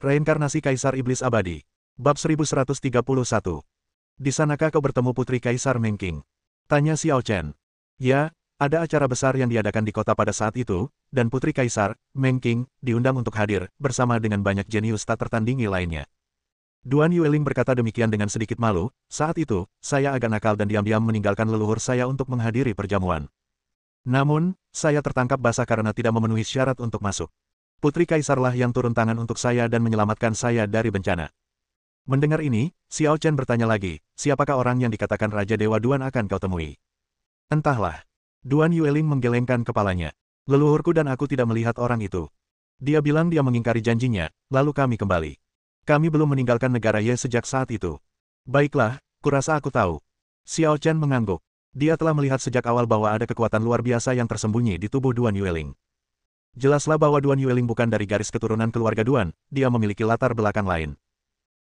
Reinkarnasi Kaisar Iblis Abadi. Bab 1131. Di sanakah kau bertemu Putri Kaisar Mengking? Tanya Xiao Chen. Ya, ada acara besar yang diadakan di kota pada saat itu, dan Putri Kaisar, Mengking, diundang untuk hadir, bersama dengan banyak jenius tak tertandingi lainnya. Duan Yueling berkata demikian dengan sedikit malu, saat itu, saya agak nakal dan diam-diam meninggalkan leluhur saya untuk menghadiri perjamuan. Namun, saya tertangkap basah karena tidak memenuhi syarat untuk masuk. Putri Kaisarlah yang turun tangan untuk saya dan menyelamatkan saya dari bencana. Mendengar ini, Xiao Chen bertanya lagi, siapakah orang yang dikatakan Raja Dewa Duan akan kau temui? Entahlah. Duan Yueling menggelengkan kepalanya. Leluhurku dan aku tidak melihat orang itu. Dia bilang dia mengingkari janjinya, lalu kami kembali. Kami belum meninggalkan negara Ye sejak saat itu. Baiklah, kurasa aku tahu. Xiao Chen mengangguk. Dia telah melihat sejak awal bahwa ada kekuatan luar biasa yang tersembunyi di tubuh Duan Yueling. Jelaslah bahwa Duan Yueling bukan dari garis keturunan keluarga Duan, dia memiliki latar belakang lain.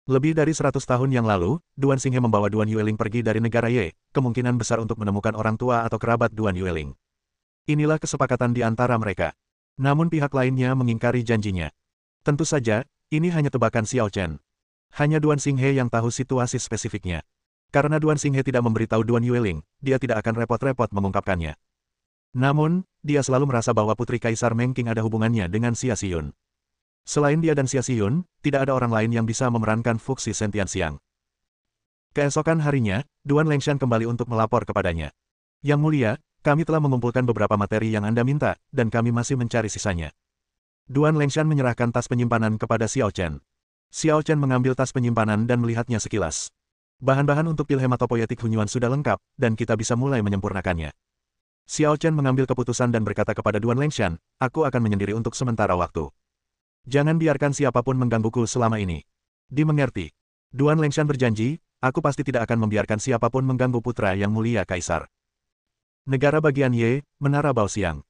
Lebih dari 100 tahun yang lalu, Duan Xinghe membawa Duan Yueling pergi dari negara Ye, kemungkinan besar untuk menemukan orang tua atau kerabat Duan Yueling. Inilah kesepakatan di antara mereka. Namun pihak lainnya mengingkari janjinya. Tentu saja, ini hanya tebakan Xiao Chen. Hanya Duan Xinghe yang tahu situasi spesifiknya. Karena Duan Xinghe tidak memberitahu Duan Yueling, dia tidak akan repot-repot mengungkapkannya. Namun, dia selalu merasa bahwa Putri Kaisar Mengking ada hubungannya dengan Xia Xiyun. Selain dia dan Xia Xiyun, tidak ada orang lain yang bisa memerankan Fuxi Sentian Xiang. Keesokan harinya, Duan Lengshan kembali untuk melapor kepadanya. Yang mulia, kami telah mengumpulkan beberapa materi yang Anda minta, dan kami masih mencari sisanya. Duan Lengshan menyerahkan tas penyimpanan kepada Xiao Chen. Xiao Chen mengambil tas penyimpanan dan melihatnya sekilas. Bahan-bahan untuk pil hematopoietik Hunyuan sudah lengkap, dan kita bisa mulai menyempurnakannya. Xiao Chen mengambil keputusan dan berkata kepada Duan Lengshan, aku akan menyendiri untuk sementara waktu. Jangan biarkan siapapun menggangguku selama ini. Dimengerti. Duan Lengshan berjanji, aku pasti tidak akan membiarkan siapapun mengganggu putra yang mulia Kaisar. Negara bagian Ye, Menara Baoxiang.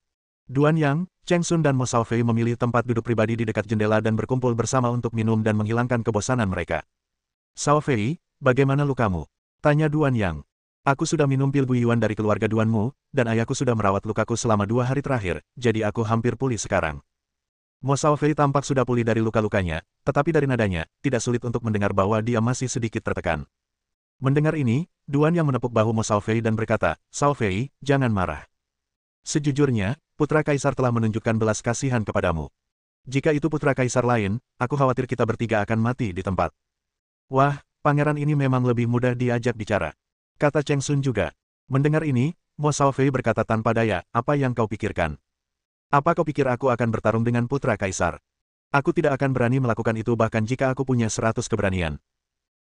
Duan Yang, Cheng Sun dan Mo Shaofei memilih tempat duduk pribadi di dekat jendela dan berkumpul bersama untuk minum dan menghilangkan kebosanan mereka. Shaofei, bagaimana lukamu? Tanya Duan Yang. Aku sudah minum pil Guiyuan dari keluarga Duanmu, dan ayahku sudah merawat lukaku selama 2 hari terakhir, jadi aku hampir pulih sekarang. Mo Shaofei tampak sudah pulih dari luka-lukanya, tetapi dari nadanya, tidak sulit untuk mendengar bahwa dia masih sedikit tertekan. Mendengar ini, Duan Yang menepuk bahu Mo Shaofei dan berkata, Shaofei, jangan marah. Sejujurnya, Putra Kaisar telah menunjukkan belas kasihan kepadamu. Jika itu Putra Kaisar lain, aku khawatir kita bertiga akan mati di tempat. Wah, pangeran ini memang lebih mudah diajak bicara. Kata Cheng Sun juga. Mendengar ini, Mo Shaofei berkata tanpa daya, apa yang kau pikirkan? Apa kau pikir aku akan bertarung dengan Putra Kaisar? Aku tidak akan berani melakukan itu bahkan jika aku punya 100 keberanian.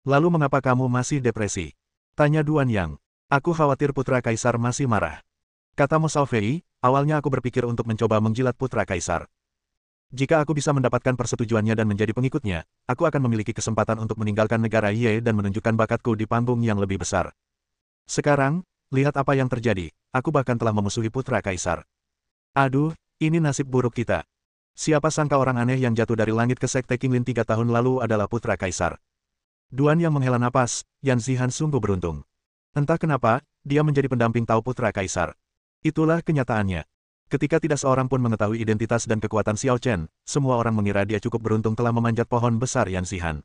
Lalu mengapa kamu masih depresi? Tanya Duan Yang. Aku khawatir Putra Kaisar masih marah. Kata Mo Shaofei, awalnya aku berpikir untuk mencoba menjilat Putra Kaisar. Jika aku bisa mendapatkan persetujuannya dan menjadi pengikutnya, aku akan memiliki kesempatan untuk meninggalkan negara Ye dan menunjukkan bakatku di panggung yang lebih besar. Sekarang, lihat apa yang terjadi, aku bahkan telah memusuhi Putra Kaisar. Aduh, ini nasib buruk kita. Siapa sangka orang aneh yang jatuh dari langit ke Sekte Qinglin 3 tahun lalu adalah Putra Kaisar. Duan Yang menghela napas, Yan Zihan sungguh beruntung. Entah kenapa, dia menjadi pendamping Tao Putra Kaisar. Itulah kenyataannya. Ketika tidak seorang pun mengetahui identitas dan kekuatan Xiao Chen, semua orang mengira dia cukup beruntung telah memanjat pohon besar Yan Zihan.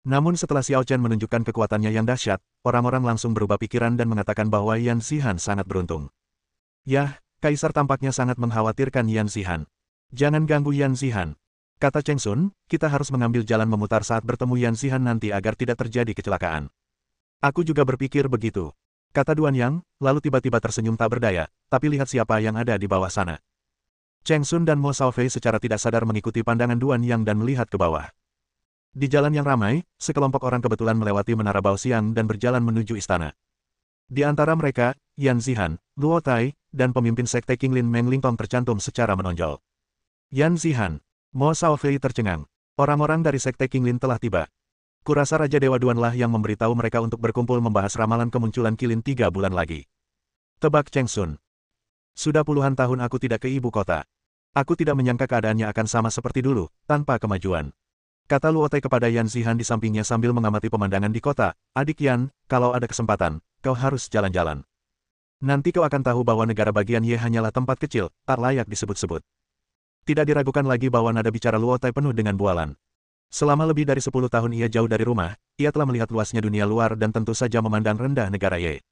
Namun setelah Xiao Chen menunjukkan kekuatannya yang dahsyat, orang-orang langsung berubah pikiran dan mengatakan bahwa Yan Zihan sangat beruntung. Yah, Kaisar tampaknya sangat mengkhawatirkan Yan Zihan. Jangan ganggu Yan Zihan. Kata Cheng Sun, kita harus mengambil jalan memutar saat bertemu Yan Zihan nanti agar tidak terjadi kecelakaan. Aku juga berpikir begitu. Kata Duan Yang, lalu tiba-tiba tersenyum tak berdaya, tapi lihat siapa yang ada di bawah sana. Cheng Sun dan Mo Shaofei secara tidak sadar mengikuti pandangan Duan Yang dan melihat ke bawah. Di jalan yang ramai, sekelompok orang kebetulan melewati Menara Baoxiang dan berjalan menuju istana. Di antara mereka, Yan Zihan, Luo Tai, dan pemimpin Sekte Qinglin Meng Lingtong tercantum secara menonjol. Yan Zihan, Mo Shaofei tercengang. Orang-orang dari Sekte Qinglin telah tiba. Kurasa Raja Dewa Duanlah yang memberitahu mereka untuk berkumpul membahas ramalan kemunculan Qilin 3 bulan lagi. Tebak Cheng Sun. Sudah puluhan tahun aku tidak ke ibu kota. Aku tidak menyangka keadaannya akan sama seperti dulu, tanpa kemajuan. Kata Luo Tai kepada Yan Zihan di sampingnya sambil mengamati pemandangan di kota, adik Yan, kalau ada kesempatan, kau harus jalan-jalan. Nanti kau akan tahu bahwa negara bagian Ye hanyalah tempat kecil, tak layak disebut-sebut. Tidak diragukan lagi bahwa nada bicara Luo Tai penuh dengan bualan. Selama lebih dari 10 tahun ia jauh dari rumah, ia telah melihat luasnya dunia luar dan tentu saja memandang rendah negara Ye.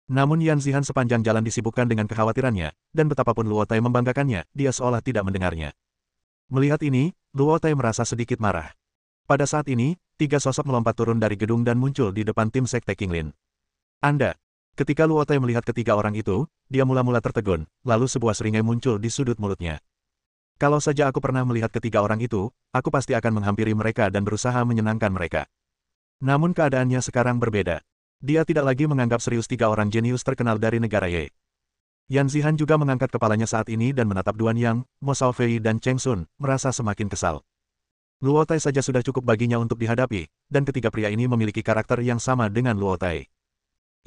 Namun Yan Zihan sepanjang jalan disibukkan dengan kekhawatirannya, dan betapapun Luo Tai membanggakannya, dia seolah tidak mendengarnya. Melihat ini, Luo Tai merasa sedikit marah. Pada saat ini, tiga sosok melompat turun dari gedung dan muncul di depan tim Sekte Qinglin. Anda. Ketika Luo Tai melihat ketiga orang itu, dia mula-mula tertegun, lalu sebuah seringai muncul di sudut mulutnya. Kalau saja aku pernah melihat ketiga orang itu, aku pasti akan menghampiri mereka dan berusaha menyenangkan mereka. Namun keadaannya sekarang berbeda. Dia tidak lagi menganggap serius tiga orang jenius terkenal dari negara Ye. Yan Zihan juga mengangkat kepalanya saat ini dan menatap Duan Yang, Mo Shaofei dan Cheng Sun, merasa semakin kesal. Luo Tai saja sudah cukup baginya untuk dihadapi, dan ketiga pria ini memiliki karakter yang sama dengan Luo Tai.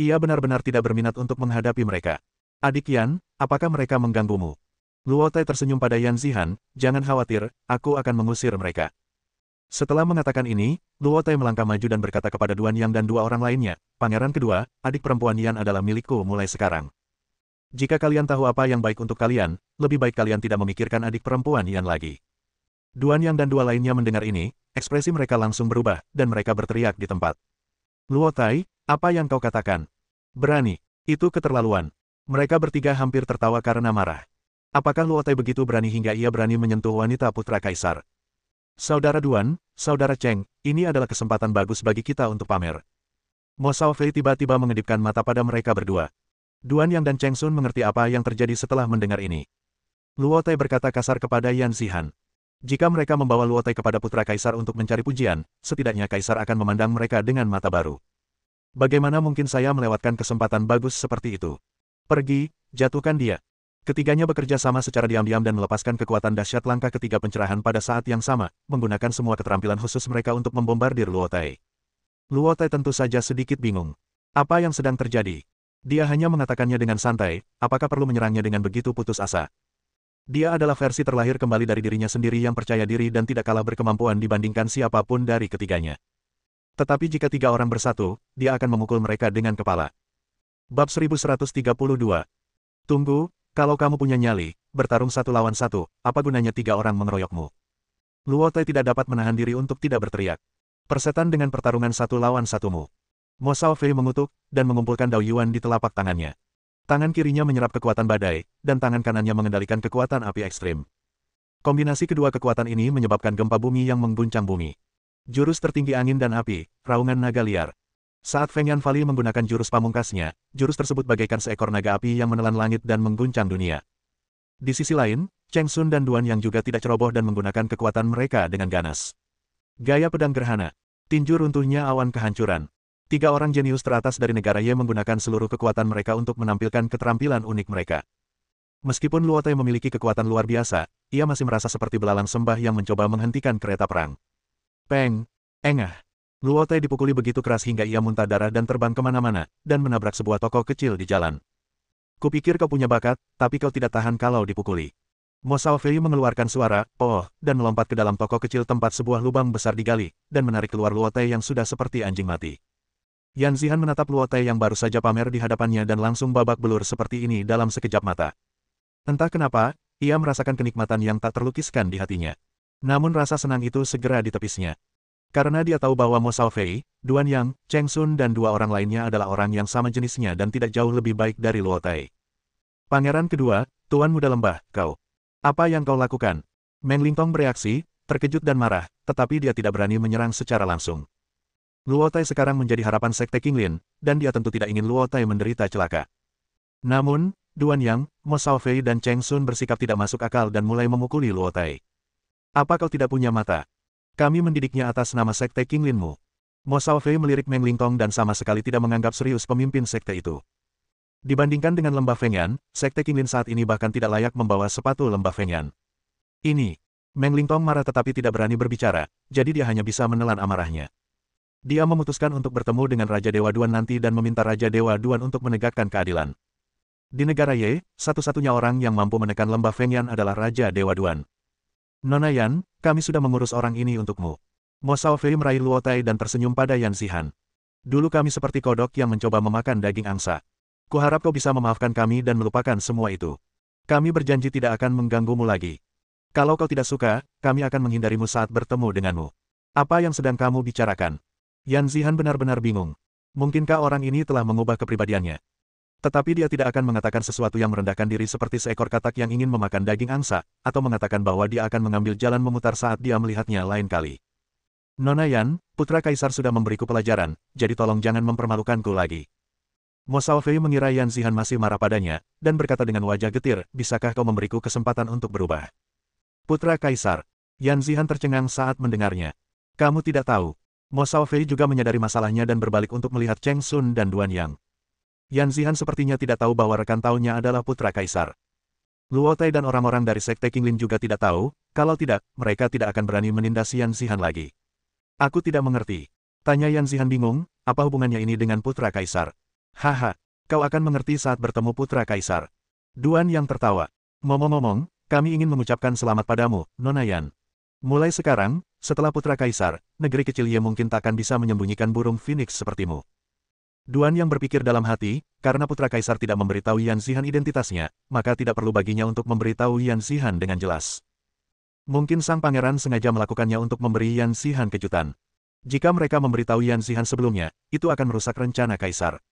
Ia benar-benar tidak berminat untuk menghadapi mereka. Adik Yan, apakah mereka mengganggumu? Luo Tai tersenyum pada Yan Zihan, jangan khawatir, aku akan mengusir mereka. Setelah mengatakan ini, Luo Tai melangkah maju dan berkata kepada Duan Yang dan dua orang lainnya, Pangeran kedua, adik perempuan Yan adalah milikku mulai sekarang. Jika kalian tahu apa yang baik untuk kalian, lebih baik kalian tidak memikirkan adik perempuan Yan lagi. Duan Yang dan dua lainnya mendengar ini, ekspresi mereka langsung berubah, dan mereka berteriak di tempat. Luo Tai, apa yang kau katakan? Berani, itu keterlaluan. Mereka bertiga hampir tertawa karena marah. Apakah Luo Tai begitu berani hingga ia berani menyentuh wanita putra kaisar? Saudara Duan, Saudara Cheng, ini adalah kesempatan bagus bagi kita untuk pamer. Mo Shaofei tiba-tiba mengedipkan mata pada mereka berdua. Duan Yang dan Cheng Sun mengerti apa yang terjadi setelah mendengar ini. Luo Tai berkata kasar kepada Yan Zihan. Jika mereka membawa Luo Tai kepada putra kaisar untuk mencari pujian, setidaknya kaisar akan memandang mereka dengan mata baru. Bagaimana mungkin saya melewatkan kesempatan bagus seperti itu? Pergi, jatuhkan dia. Ketiganya bekerja sama secara diam-diam dan melepaskan kekuatan dahsyat langkah ketiga pencerahan pada saat yang sama, menggunakan semua keterampilan khusus mereka untuk membombardir Luo Tai. Luo Tai tentu saja sedikit bingung. Apa yang sedang terjadi? Dia hanya mengatakannya dengan santai, apakah perlu menyerangnya dengan begitu putus asa? Dia adalah versi terlahir kembali dari dirinya sendiri yang percaya diri dan tidak kalah berkemampuan dibandingkan siapapun dari ketiganya. Tetapi jika tiga orang bersatu, dia akan memukul mereka dengan kepala. Bab 1132. Tunggu, kalau kamu punya nyali, bertarung satu lawan satu, apa gunanya tiga orang mengeroyokmu? Luo Tai tidak dapat menahan diri untuk tidak berteriak. Persetan dengan pertarungan satu lawan satumu. Mo Shaofei mengutuk, dan mengumpulkan Dao Yuan di telapak tangannya. Tangan kirinya menyerap kekuatan badai, dan tangan kanannya mengendalikan kekuatan api ekstrim. Kombinasi kedua kekuatan ini menyebabkan gempa bumi yang mengguncang bumi. Jurus tertinggi angin dan api, raungan naga liar. Saat Feng Yan Fali menggunakan jurus pamungkasnya, jurus tersebut bagaikan seekor naga api yang menelan langit dan mengguncang dunia. Di sisi lain, Cheng Sun dan Duan Yang juga tidak ceroboh dan menggunakan kekuatan mereka dengan ganas. Gaya pedang gerhana. Tinju runtuhnya awan kehancuran. Tiga orang jenius teratas dari negara Ye menggunakan seluruh kekuatan mereka untuk menampilkan keterampilan unik mereka. Meskipun Luo Tai memiliki kekuatan luar biasa, ia masih merasa seperti belalang sembah yang mencoba menghentikan kereta perang. Peng! Engah! Luo Tai dipukuli begitu keras hingga ia muntah darah dan terbang kemana-mana, dan menabrak sebuah toko kecil di jalan. Kupikir kau punya bakat, tapi kau tidak tahan kalau dipukuli. Mo Shaofei mengeluarkan suara, oh, dan melompat ke dalam toko kecil tempat sebuah lubang besar digali, dan menarik keluar Luo Tai yang sudah seperti anjing mati. Yan Zihan menatap Luo Tai yang baru saja pamer di hadapannya dan langsung babak belur seperti ini dalam sekejap mata. Entah kenapa, ia merasakan kenikmatan yang tak terlukiskan di hatinya. Namun rasa senang itu segera ditepisnya. Karena dia tahu bahwa Mo Shaofei, Duan Yang, Cheng Sun dan dua orang lainnya adalah orang yang sama jenisnya dan tidak jauh lebih baik dari Luo Tai. Pangeran kedua, Tuan Muda Lembah, kau. Apa yang kau lakukan? Meng Lingtong bereaksi, terkejut dan marah, tetapi dia tidak berani menyerang secara langsung. Luo Tai sekarang menjadi harapan Sekte Qinglin, dan dia tentu tidak ingin Luo Tai menderita celaka. Namun, Duan Yang, Mo Shaofei dan Cheng Sun bersikap tidak masuk akal dan mulai memukuli Luo Tai. Apa kau tidak punya mata? Kami mendidiknya atas nama Sekte Qinglinmu. Mo Shaofei melirik Meng Lingtong dan sama sekali tidak menganggap serius pemimpin sekte itu. Dibandingkan dengan Lembah Feng Yan, Sekte Qinglin saat ini bahkan tidak layak membawa sepatu Lembah Feng Yan. Ini. Meng Lingtong marah tetapi tidak berani berbicara, jadi dia hanya bisa menelan amarahnya. Dia memutuskan untuk bertemu dengan Raja Dewa Duan nanti dan meminta Raja Dewa Duan untuk menegakkan keadilan. Di negara Ye, satu-satunya orang yang mampu menekan Lembah Feng Yan adalah Raja Dewa Duan. Nona Yan, kami sudah mengurus orang ini untukmu. Mo Shaofei meraih Luo Tai dan tersenyum pada Yan Zihan. Dulu kami seperti kodok yang mencoba memakan daging angsa. Kuharap kau bisa memaafkan kami dan melupakan semua itu. Kami berjanji tidak akan mengganggumu lagi. Kalau kau tidak suka, kami akan menghindarimu saat bertemu denganmu. Apa yang sedang kamu bicarakan? Yan Zihan benar-benar bingung. Mungkinkah orang ini telah mengubah kepribadiannya? Tetapi dia tidak akan mengatakan sesuatu yang merendahkan diri seperti seekor katak yang ingin memakan daging angsa, atau mengatakan bahwa dia akan mengambil jalan memutar saat dia melihatnya lain kali. Nona Yan, putra kaisar sudah memberiku pelajaran, jadi tolong jangan mempermalukanku lagi. Mo Shaofei mengira Yan Zihan masih marah padanya, dan berkata dengan wajah getir, bisakah kau memberiku kesempatan untuk berubah? Putra kaisar. Yan Zihan tercengang saat mendengarnya. Kamu tidak tahu. Mo Shaofei juga menyadari masalahnya dan berbalik untuk melihat Cheng Sun dan Duan Yang. Yan Zihan sepertinya tidak tahu bahwa rekan tahunnya adalah putra kaisar. Luo Tai dan orang-orang dari Sekte Qinglin juga tidak tahu, kalau tidak, mereka tidak akan berani menindas Yan Zihan lagi. Aku tidak mengerti. Tanya Yan Zihan bingung, apa hubungannya ini dengan putra kaisar? Haha, kau akan mengerti saat bertemu putra kaisar. Duan Yang tertawa. Ngomong-ngomong, kami ingin mengucapkan selamat padamu, Nona Yan. Mulai sekarang, setelah putra kaisar, negeri kecil Ye mungkin takkan bisa menyembunyikan burung phoenix sepertimu. Duan Yang berpikir dalam hati, karena putra kaisar tidak memberitahu Yan Zihan identitasnya, maka tidak perlu baginya untuk memberitahu Yan Zihan dengan jelas. Mungkin sang pangeran sengaja melakukannya untuk memberi Yan Zihan kejutan. Jika mereka memberitahu Yan Zihan sebelumnya, itu akan merusak rencana kaisar.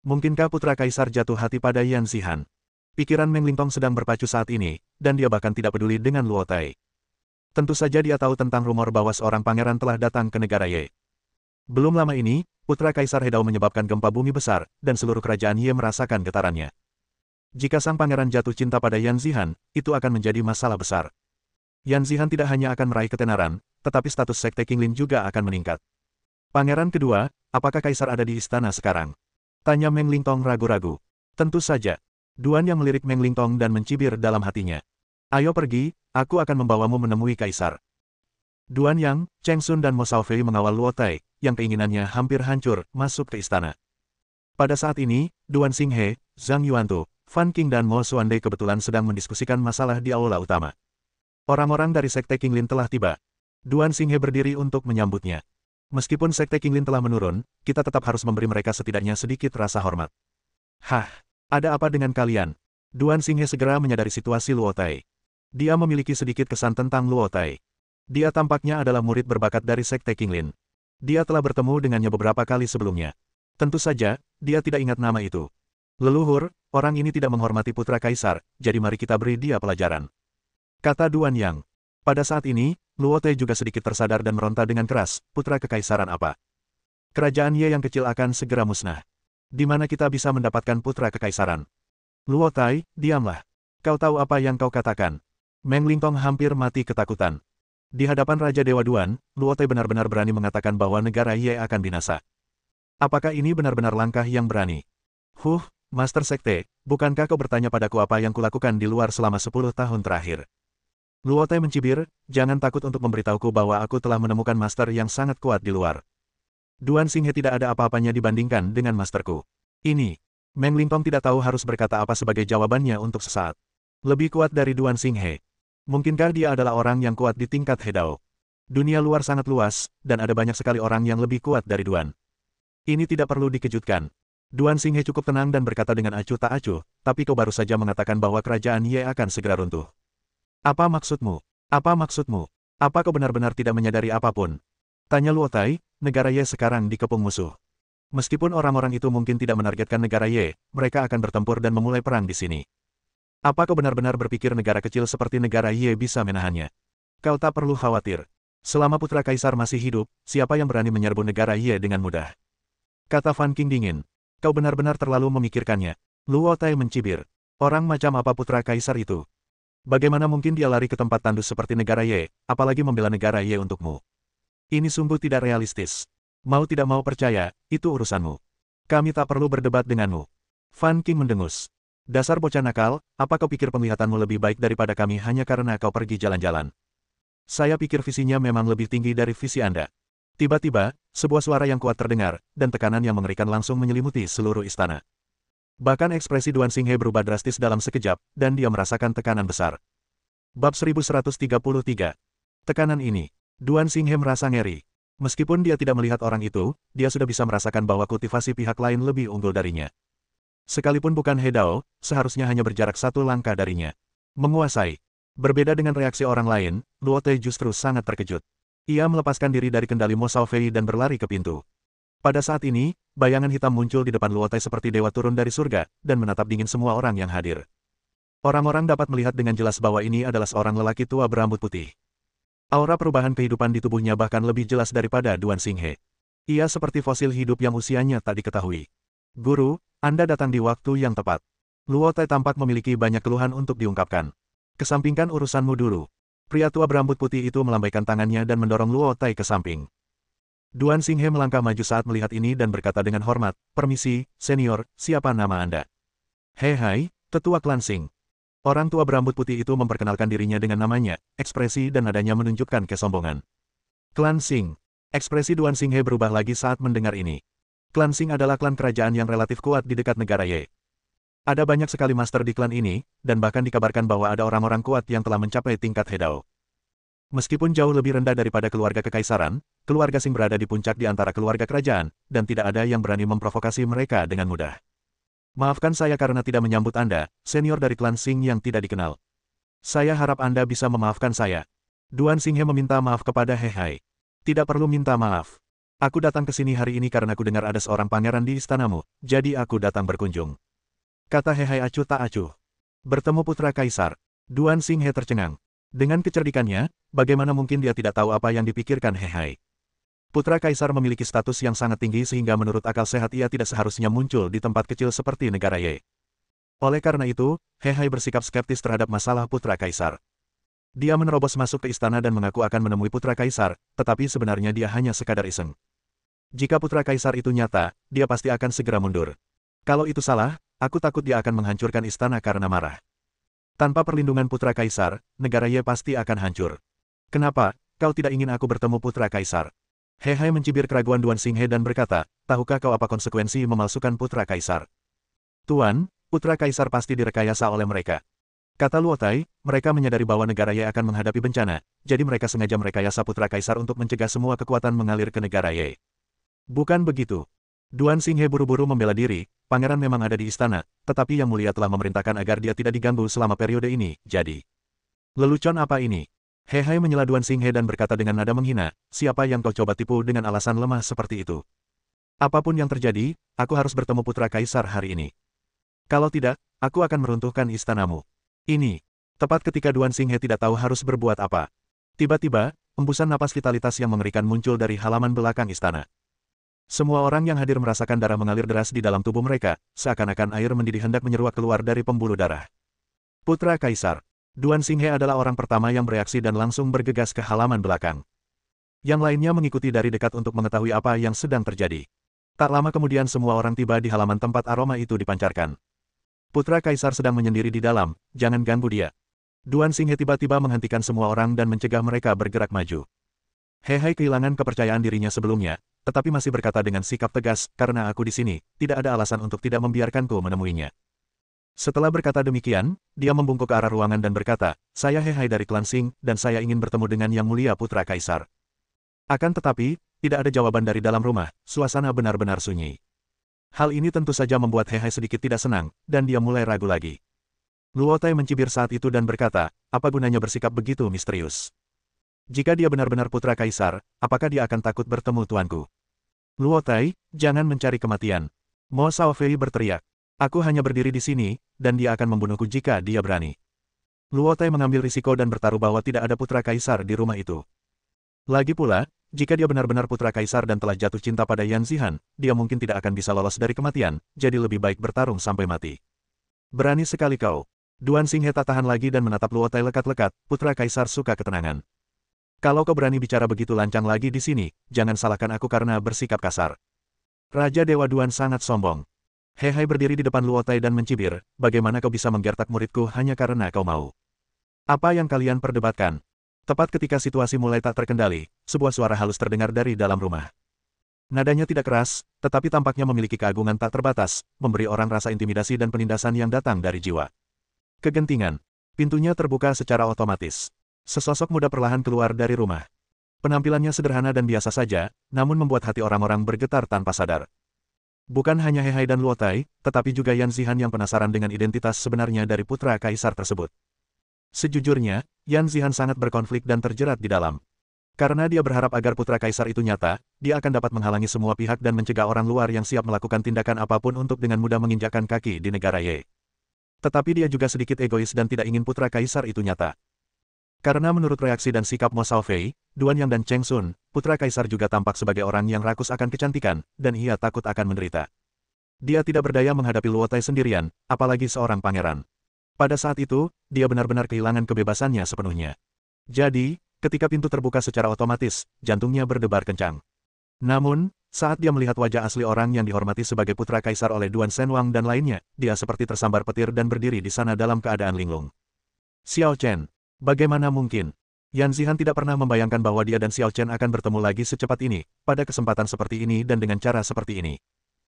Mungkinkah putra kaisar jatuh hati pada Yan Zihan? Pikiran Meng Lingtong sedang berpacu saat ini, dan dia bahkan tidak peduli dengan Luo Tai. Tentu saja dia tahu tentang rumor bahwa seorang pangeran telah datang ke negara Ye. Belum lama ini, putra kaisar Hedao menyebabkan gempa bumi besar, dan seluruh kerajaan Ye merasakan getarannya. Jika sang pangeran jatuh cinta pada Yan Zihan, itu akan menjadi masalah besar. Yan Zihan tidak hanya akan meraih ketenaran, tetapi status Sekte Qinglin juga akan meningkat. Pangeran kedua, apakah kaisar ada di istana sekarang? Tanya Meng Lingtong ragu-ragu. Tentu saja. Duan Yang melirik Meng Lingtong dan mencibir dalam hatinya. Ayo pergi, aku akan membawamu menemui kaisar. Duan Yang, Cheng Sun dan Mo Shaofei mengawal Luo Tai, yang keinginannya hampir hancur, masuk ke istana. Pada saat ini, Duan Xinghe, Zhang Yuantu, Fan Qing dan Mo Xuande kebetulan sedang mendiskusikan masalah di aula utama. Orang-orang dari Sekte Qinglin telah tiba. Duan Xinghe berdiri untuk menyambutnya. Meskipun Sekte Qinglin telah menurun, kita tetap harus memberi mereka setidaknya sedikit rasa hormat. Hah, ada apa dengan kalian? Duan Xinghe segera menyadari situasi Luo Tai. Dia memiliki sedikit kesan tentang Luo Tai. Dia tampaknya adalah murid berbakat dari Sekte Qinglin. Dia telah bertemu dengannya beberapa kali sebelumnya. Tentu saja, dia tidak ingat nama itu. Leluhur, orang ini tidak menghormati putra kaisar, jadi mari kita beri dia pelajaran. Kata Duan Yang. Pada saat ini, Luo Tai juga sedikit tersadar dan meronta dengan keras, putra kekaisaran apa? Kerajaan Ye yang kecil akan segera musnah. Di mana kita bisa mendapatkan putra kekaisaran? Luo Tai, diamlah. Kau tahu apa yang kau katakan? Meng Lingtong hampir mati ketakutan. Di hadapan Raja Dewa Duan, Luo Tai benar-benar berani mengatakan bahwa negara Ye akan binasa. Apakah ini benar-benar langkah yang berani? Master Sekte, bukankah kau bertanya padaku apa yang kulakukan di luar selama 10 tahun terakhir? Luo Tai mencibir, jangan takut untuk memberitahuku bahwa aku telah menemukan master yang sangat kuat di luar. Duan Xinghe tidak ada apa-apanya dibandingkan dengan masterku. Ini. Meng Lingtong tidak tahu harus berkata apa sebagai jawabannya untuk sesaat. Lebih kuat dari Duan Xinghe. Mungkinkah dia adalah orang yang kuat di tingkat Hedao? Dunia luar sangat luas, dan ada banyak sekali orang yang lebih kuat dari Duan. Ini tidak perlu dikejutkan. Duan Xinghe cukup tenang dan berkata dengan acuh tak acuh, tapi kau baru saja mengatakan bahwa kerajaan Ye akan segera runtuh. Apa maksudmu? Apa maksudmu? Apa kau benar-benar tidak menyadari apapun? Tanya Luo Tai, negara Ye sekarang dikepung musuh. Meskipun orang-orang itu mungkin tidak menargetkan negara Ye, mereka akan bertempur dan memulai perang di sini. Apa kau benar-benar berpikir negara kecil seperti negara Ye bisa menahannya? Kau tak perlu khawatir. Selama putra kaisar masih hidup, siapa yang berani menyerbu negara Ye dengan mudah? Kata Fan Qing dingin. Kau benar-benar terlalu memikirkannya. Luo Tai mencibir. Orang macam apa putra kaisar itu? Bagaimana mungkin dia lari ke tempat tandus seperti negara Ye, apalagi membela negara Ye untukmu? Ini sungguh tidak realistis. Mau tidak mau percaya, itu urusanmu. Kami tak perlu berdebat denganmu. Fan Qing mendengus. Dasar bocah nakal, apa kau pikir penglihatanmu lebih baik daripada kami hanya karena kau pergi jalan-jalan? Saya pikir visinya memang lebih tinggi dari visi Anda. Tiba-tiba, sebuah suara yang kuat terdengar, dan tekanan yang mengerikan langsung menyelimuti seluruh istana. Bahkan ekspresi Duan Xinghe berubah drastis dalam sekejap, dan dia merasakan tekanan besar. Bab 1133. Tekanan ini. Duan Xinghe merasa ngeri. Meskipun dia tidak melihat orang itu, dia sudah bisa merasakan bahwa kultivasi pihak lain lebih unggul darinya. Sekalipun bukan Hedao, seharusnya hanya berjarak satu langkah darinya. Menguasai. Berbeda dengan reaksi orang lain, Luo Tai justru sangat terkejut. Ia melepaskan diri dari kendali Mo Xiaofei dan berlari ke pintu. Pada saat ini, bayangan hitam muncul di depan Luo Tai seperti dewa turun dari surga, dan menatap dingin semua orang yang hadir. Orang-orang dapat melihat dengan jelas bahwa ini adalah seorang lelaki tua berambut putih. Aura perubahan kehidupan di tubuhnya bahkan lebih jelas daripada Duan Xinghe. Ia seperti fosil hidup yang usianya tak diketahui. Guru, Anda datang di waktu yang tepat. Luo Tai tampak memiliki banyak keluhan untuk diungkapkan. Kesampingkan urusanmu dulu. Pria tua berambut putih itu melambaikan tangannya dan mendorong Luo Tai ke samping. Duan Xinghe melangkah maju saat melihat ini dan berkata dengan hormat, "Permisi, senior, siapa nama Anda?" "Hei, tetua klan Xing." Orang tua berambut putih itu memperkenalkan dirinya dengan namanya, ekspresi dan nadanya menunjukkan kesombongan. Klan Xing. Ekspresi Duan Xinghe berubah lagi saat mendengar ini. Klan Xing adalah klan kerajaan yang relatif kuat di dekat negara Ye. Ada banyak sekali master di klan ini, dan bahkan dikabarkan bahwa ada orang-orang kuat yang telah mencapai tingkat Hedao. Meskipun jauh lebih rendah daripada keluarga kekaisaran, keluarga Xing berada di puncak di antara keluarga kerajaan, dan tidak ada yang berani memprovokasi mereka dengan mudah. Maafkan saya karena tidak menyambut Anda, senior dari klan Xing yang tidak dikenal. Saya harap Anda bisa memaafkan saya. Duan Xinghe meminta maaf kepada Hei. Tidak perlu minta maaf. Aku datang ke sini hari ini karena aku dengar ada seorang pangeran di istanamu, jadi aku datang berkunjung. Kata Hei acuh tak acuh. Bertemu putra kaisar. Duan Xinghe tercengang. Dengan kecerdikannya, bagaimana mungkin dia tidak tahu apa yang dipikirkan Hei? Putra kaisar memiliki status yang sangat tinggi sehingga menurut akal sehat ia tidak seharusnya muncul di tempat kecil seperti negara Ye. Oleh karena itu, Hei bersikap skeptis terhadap masalah putra kaisar. Dia menerobos masuk ke istana dan mengaku akan menemui putra kaisar, tetapi sebenarnya dia hanya sekadar iseng. Jika putra kaisar itu nyata, dia pasti akan segera mundur. Kalau itu salah, aku takut dia akan menghancurkan istana karena marah. Tanpa perlindungan putra kaisar, negara Ye pasti akan hancur. Kenapa, kau tidak ingin aku bertemu putra kaisar? Hei mencibir keraguan Duan Xinghe dan berkata, tahukah kau apa konsekuensi memalsukan putra kaisar? Tuan, putra kaisar pasti direkayasa oleh mereka. Kata Luo Tai, mereka menyadari bahwa negara Ye akan menghadapi bencana, jadi mereka sengaja merekayasa putra kaisar untuk mencegah semua kekuatan mengalir ke negara Ye. Bukan begitu. Duan Xinghe buru-buru membela diri, pangeran memang ada di istana, tetapi Yang Mulia telah memerintahkan agar dia tidak diganggu selama periode ini, jadi. Lelucon apa ini? Hei menyela Duan Xinghe dan berkata dengan nada menghina, siapa yang kau coba tipu dengan alasan lemah seperti itu? Apapun yang terjadi, aku harus bertemu putra kaisar hari ini. Kalau tidak, aku akan meruntuhkan istanamu. Ini. Tepat ketika Duan Xinghe tidak tahu harus berbuat apa. Tiba-tiba, embusan napas vitalitas yang mengerikan muncul dari halaman belakang istana. Semua orang yang hadir merasakan darah mengalir deras di dalam tubuh mereka, seakan-akan air mendidih hendak menyeruak keluar dari pembuluh darah. Putra Kaisar. Duan Xinghe adalah orang pertama yang bereaksi dan langsung bergegas ke halaman belakang. Yang lainnya mengikuti dari dekat untuk mengetahui apa yang sedang terjadi. Tak lama kemudian semua orang tiba di halaman tempat aroma itu dipancarkan. Putra Kaisar sedang menyendiri di dalam, jangan ganggu dia. Duan Xinghe tiba-tiba menghentikan semua orang dan mencegah mereka bergerak maju. Hei kehilangan kepercayaan dirinya sebelumnya, tetapi masih berkata dengan sikap tegas, karena aku di sini, tidak ada alasan untuk tidak membiarkanku menemuinya. Setelah berkata demikian, dia membungkuk ke arah ruangan dan berkata, saya Hei dari klan Xing, dan saya ingin bertemu dengan Yang Mulia Putra Kaisar. Akan tetapi, tidak ada jawaban dari dalam rumah, suasana benar-benar sunyi. Hal ini tentu saja membuat Hei sedikit tidak senang, dan dia mulai ragu lagi. Luo Tai mencibir saat itu dan berkata, apa gunanya bersikap begitu misterius? Jika dia benar-benar putra kaisar, apakah dia akan takut bertemu tuanku? Luo Tai, jangan mencari kematian. Mo Xiaofei berteriak. Aku hanya berdiri di sini, dan dia akan membunuhku jika dia berani. Luo Tai mengambil risiko dan bertaruh bahwa tidak ada putra kaisar di rumah itu. Lagi pula, jika dia benar-benar putra kaisar dan telah jatuh cinta pada Yan Zihan, dia mungkin tidak akan bisa lolos dari kematian, jadi lebih baik bertarung sampai mati. Berani sekali kau. Duan Xinghe tak tahan lagi dan menatap Luo Tai lekat-lekat, putra kaisar suka ketenangan. Kalau kau berani bicara begitu lancang lagi di sini, jangan salahkan aku karena bersikap kasar. Raja Dewa Duan sangat sombong. Hei berdiri di depan Luo Tai dan mencibir, bagaimana kau bisa menggertak muridku hanya karena kau mau? Apa yang kalian perdebatkan? Tepat ketika situasi mulai tak terkendali, sebuah suara halus terdengar dari dalam rumah. Nadanya tidak keras, tetapi tampaknya memiliki keagungan tak terbatas, memberi orang rasa intimidasi dan penindasan yang datang dari jiwa. Kegentingan. Pintunya terbuka secara otomatis. Sesosok muda perlahan keluar dari rumah. Penampilannya sederhana dan biasa saja, namun membuat hati orang-orang bergetar tanpa sadar. Bukan hanya Hei dan Luo Tai, tetapi juga Yan Zihan yang penasaran dengan identitas sebenarnya dari putra kaisar tersebut. Sejujurnya, Yan Zihan sangat berkonflik dan terjerat di dalam. Karena dia berharap agar putra kaisar itu nyata, dia akan dapat menghalangi semua pihak dan mencegah orang luar yang siap melakukan tindakan apapun untuk dengan mudah menginjakkan kaki di negara Ye. Tetapi dia juga sedikit egois dan tidak ingin putra kaisar itu nyata. Karena menurut reaksi dan sikap Mo Xiaofei, Duan Yang dan Cheng Sun, putra kaisar juga tampak sebagai orang yang rakus akan kecantikan, dan ia takut akan menderita. Dia tidak berdaya menghadapi Luo Tai sendirian, apalagi seorang pangeran. Pada saat itu, dia benar-benar kehilangan kebebasannya sepenuhnya. Jadi, ketika pintu terbuka secara otomatis, jantungnya berdebar kencang. Namun, saat dia melihat wajah asli orang yang dihormati sebagai putra kaisar oleh Duan Shenwang dan lainnya, dia seperti tersambar petir dan berdiri di sana dalam keadaan linglung. Xiao Chen, bagaimana mungkin? Yan Zihan tidak pernah membayangkan bahwa dia dan Xiao Chen akan bertemu lagi secepat ini, pada kesempatan seperti ini dan dengan cara seperti ini.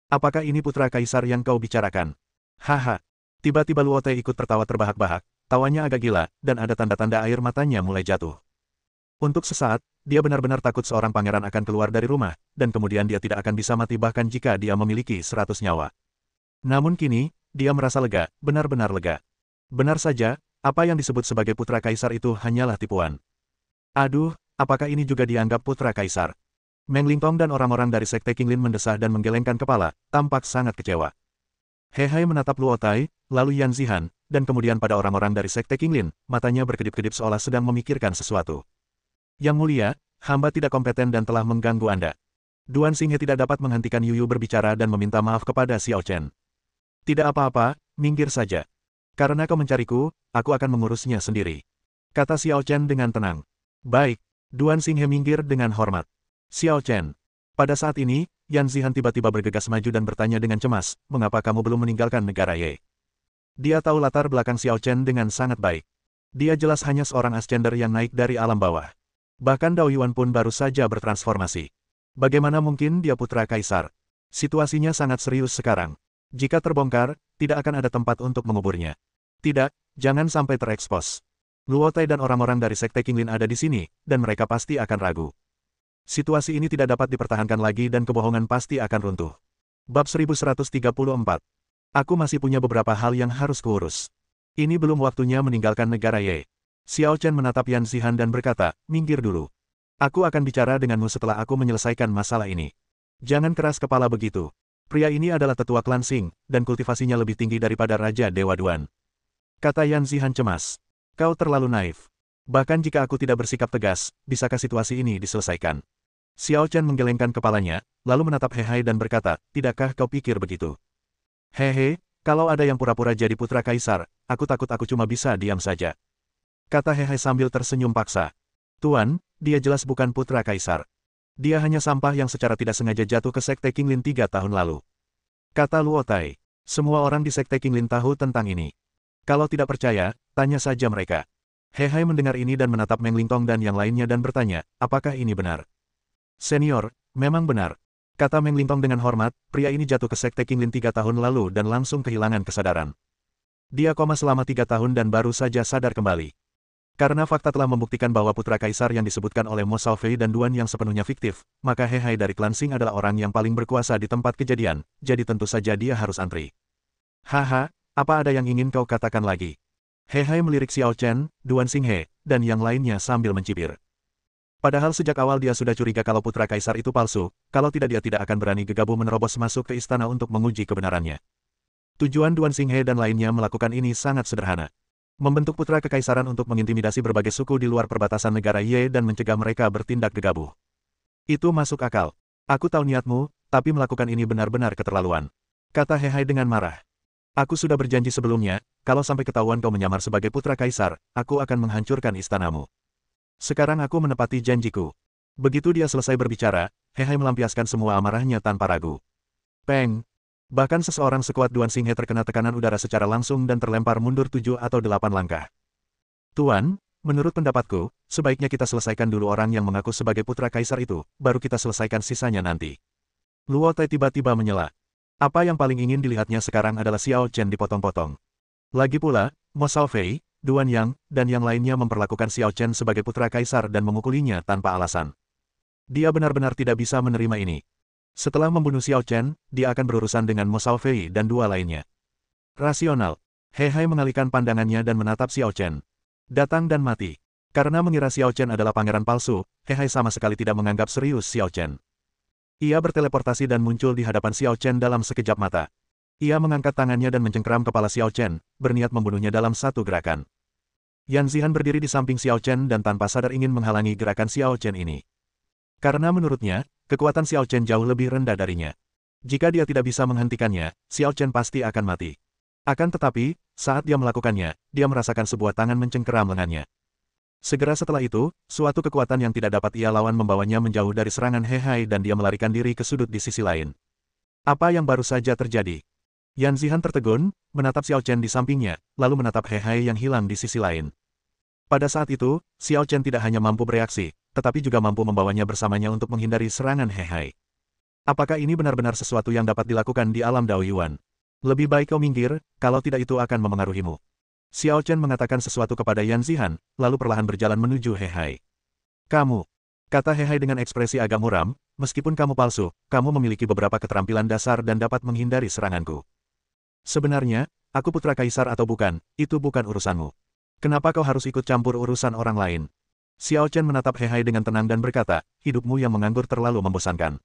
Apakah ini putra kaisar yang kau bicarakan? Haha. Tiba-tiba Luo Tai ikut tertawa terbahak-bahak, tawanya agak gila, dan ada tanda-tanda air matanya mulai jatuh. Untuk sesaat, dia benar-benar takut seorang pangeran akan keluar dari rumah, dan kemudian dia tidak akan bisa mati bahkan jika dia memiliki 100 nyawa. Namun kini, dia merasa lega, benar-benar lega. Benar saja, apa yang disebut sebagai putra kaisar itu hanyalah tipuan. Aduh, apakah ini juga dianggap putra kaisar? Meng Lingtong dan orang-orang dari Sekte Qinglin mendesah dan menggelengkan kepala, tampak sangat kecewa. He Hai menatap Luo Tai, lalu Yan Zihan, dan kemudian pada orang-orang dari Sekte Qinglin, matanya berkedip-kedip seolah sedang memikirkan sesuatu. Yang mulia, hamba tidak kompeten dan telah mengganggu Anda. Duan Xinghe tidak dapat menghentikan Yuyu berbicara dan meminta maaf kepada Xiao Chen. Tidak apa-apa, minggir saja. Karena kau mencariku, aku akan mengurusnya sendiri. Kata Xiao Chen dengan tenang. Baik, Duan Xinghe minggir dengan hormat. Xiao Chen. Pada saat ini, Yan Zihan tiba-tiba bergegas maju dan bertanya dengan cemas, mengapa kamu belum meninggalkan negara Ye? Dia tahu latar belakang Xiao Chen dengan sangat baik. Dia jelas hanya seorang ascender yang naik dari alam bawah. Bahkan Dao Yuan pun baru saja bertransformasi. Bagaimana mungkin dia putra kaisar? Situasinya sangat serius sekarang. Jika terbongkar, tidak akan ada tempat untuk menguburnya. Tidak, jangan sampai terekspos. Luo Tai dan orang-orang dari Sekte Qinglin ada di sini, dan mereka pasti akan ragu. Situasi ini tidak dapat dipertahankan lagi dan kebohongan pasti akan runtuh. Bab 1134. Aku masih punya beberapa hal yang harus kuurus. Ini belum waktunya meninggalkan negara Ye. Xiao Chen menatap Yan Zihan dan berkata, minggir dulu. Aku akan bicara denganmu setelah aku menyelesaikan masalah ini. Jangan keras kepala begitu. Pria ini adalah tetua klan Xing, dan kultivasinya lebih tinggi daripada Raja Dewa Duan. Kata Yan Zihan cemas. Kau terlalu naif. Bahkan jika aku tidak bersikap tegas, bisakah situasi ini diselesaikan? Xiao Chen menggelengkan kepalanya, lalu menatap He Hai dan berkata, tidakkah kau pikir begitu? Hehe, kalau ada yang pura-pura jadi putra kaisar, aku takut aku cuma bisa diam saja. Kata He Hai sambil tersenyum paksa. Tuan, dia jelas bukan putra kaisar. Dia hanya sampah yang secara tidak sengaja jatuh ke Sekte Qinglin 3 tahun lalu. Kata Luo Tai. Semua orang di Sekte Qinglin tahu tentang ini. Kalau tidak percaya, tanya saja mereka. He Hai mendengar ini dan menatap Meng Lingtong dan yang lainnya dan bertanya, apakah ini benar? Senior, memang benar. Kata Meng Lingtong dengan hormat, pria ini jatuh ke Sekte Qinglin 3 tahun lalu dan langsung kehilangan kesadaran. Dia koma selama 3 tahun dan baru saja sadar kembali. Karena fakta telah membuktikan bahwa putra kaisar yang disebutkan oleh Mo Xiaofei dan Duan yang sepenuhnya fiktif, maka He Hai dari klan Xing adalah orang yang paling berkuasa di tempat kejadian, jadi tentu saja dia harus antri. Haha, apa ada yang ingin kau katakan lagi? He Hai melirik Xiao Chen, Duan Xinghe, dan yang lainnya sambil mencibir. Padahal sejak awal dia sudah curiga kalau putra kaisar itu palsu, kalau tidak dia tidak akan berani gegabah menerobos masuk ke istana untuk menguji kebenarannya. Tujuan Duan Xinghe dan lainnya melakukan ini sangat sederhana. Membentuk putra kekaisaran untuk mengintimidasi berbagai suku di luar perbatasan negara Ye dan mencegah mereka bertindak gegabah. Itu masuk akal. Aku tahu niatmu, tapi melakukan ini benar-benar keterlaluan. Kata He Hai dengan marah. Aku sudah berjanji sebelumnya, kalau sampai ketahuan kau menyamar sebagai putra kaisar, aku akan menghancurkan istanamu. Sekarang aku menepati janjiku. Begitu dia selesai berbicara, He Hai melampiaskan semua amarahnya tanpa ragu. Peng! Bahkan seseorang sekuat Duan Xinghe terkena tekanan udara secara langsung dan terlempar mundur 7 atau 8 langkah. Tuan, menurut pendapatku, sebaiknya kita selesaikan dulu orang yang mengaku sebagai putra kaisar itu, baru kita selesaikan sisanya nanti. Luo Tai tiba-tiba menyela. Apa yang paling ingin dilihatnya sekarang adalah Xiao Chen dipotong-potong. Lagi pula, Mo Xiaofei, Duan Yang, dan yang lainnya memperlakukan Xiao Chen sebagai putra kaisar dan memukulinya tanpa alasan. Dia benar-benar tidak bisa menerima ini. Setelah membunuh Xiao Chen, dia akan berurusan dengan Mo Xiaofei dan 2 lainnya. Rasional. He Hai mengalihkan pandangannya dan menatap Xiao Chen. Datang dan mati. Karena mengira Xiao Chen adalah pangeran palsu, He Hai sama sekali tidak menganggap serius Xiao Chen. Ia berteleportasi dan muncul di hadapan Xiao Chen dalam sekejap mata. Ia mengangkat tangannya dan mencengkeram kepala Xiao Chen, berniat membunuhnya dalam satu gerakan. Yan Zihan berdiri di samping Xiao Chen dan tanpa sadar ingin menghalangi gerakan Xiao Chen ini. Karena menurutnya, kekuatan Xiao Chen jauh lebih rendah darinya. Jika dia tidak bisa menghentikannya, Xiao Chen pasti akan mati. Akan tetapi, saat dia melakukannya, dia merasakan sebuah tangan mencengkeram lengannya. Segera setelah itu, suatu kekuatan yang tidak dapat ia lawan membawanya menjauh dari serangan He Hai dan dia melarikan diri ke sudut di sisi lain. Apa yang baru saja terjadi? Yan Zihan tertegun, menatap Xiao Chen di sampingnya, lalu menatap He Hai yang hilang di sisi lain. Pada saat itu, Xiao Chen tidak hanya mampu bereaksi, tetapi juga mampu membawanya bersamanya untuk menghindari serangan He Hai. Apakah ini benar-benar sesuatu yang dapat dilakukan di alam Dao Yuan? Lebih baik kau minggir, kalau tidak itu akan memengaruhimu. Xiao Chen mengatakan sesuatu kepada Yan Zihan, lalu perlahan berjalan menuju He Hai. Kamu, kata He Hai dengan ekspresi agak muram, meskipun kamu palsu, kamu memiliki beberapa keterampilan dasar dan dapat menghindari seranganku. Sebenarnya, aku putra kaisar atau bukan, itu bukan urusanmu. Kenapa kau harus ikut campur urusan orang lain? Xiao Chen menatap He Hai dengan tenang dan berkata, hidupmu yang menganggur terlalu membosankan.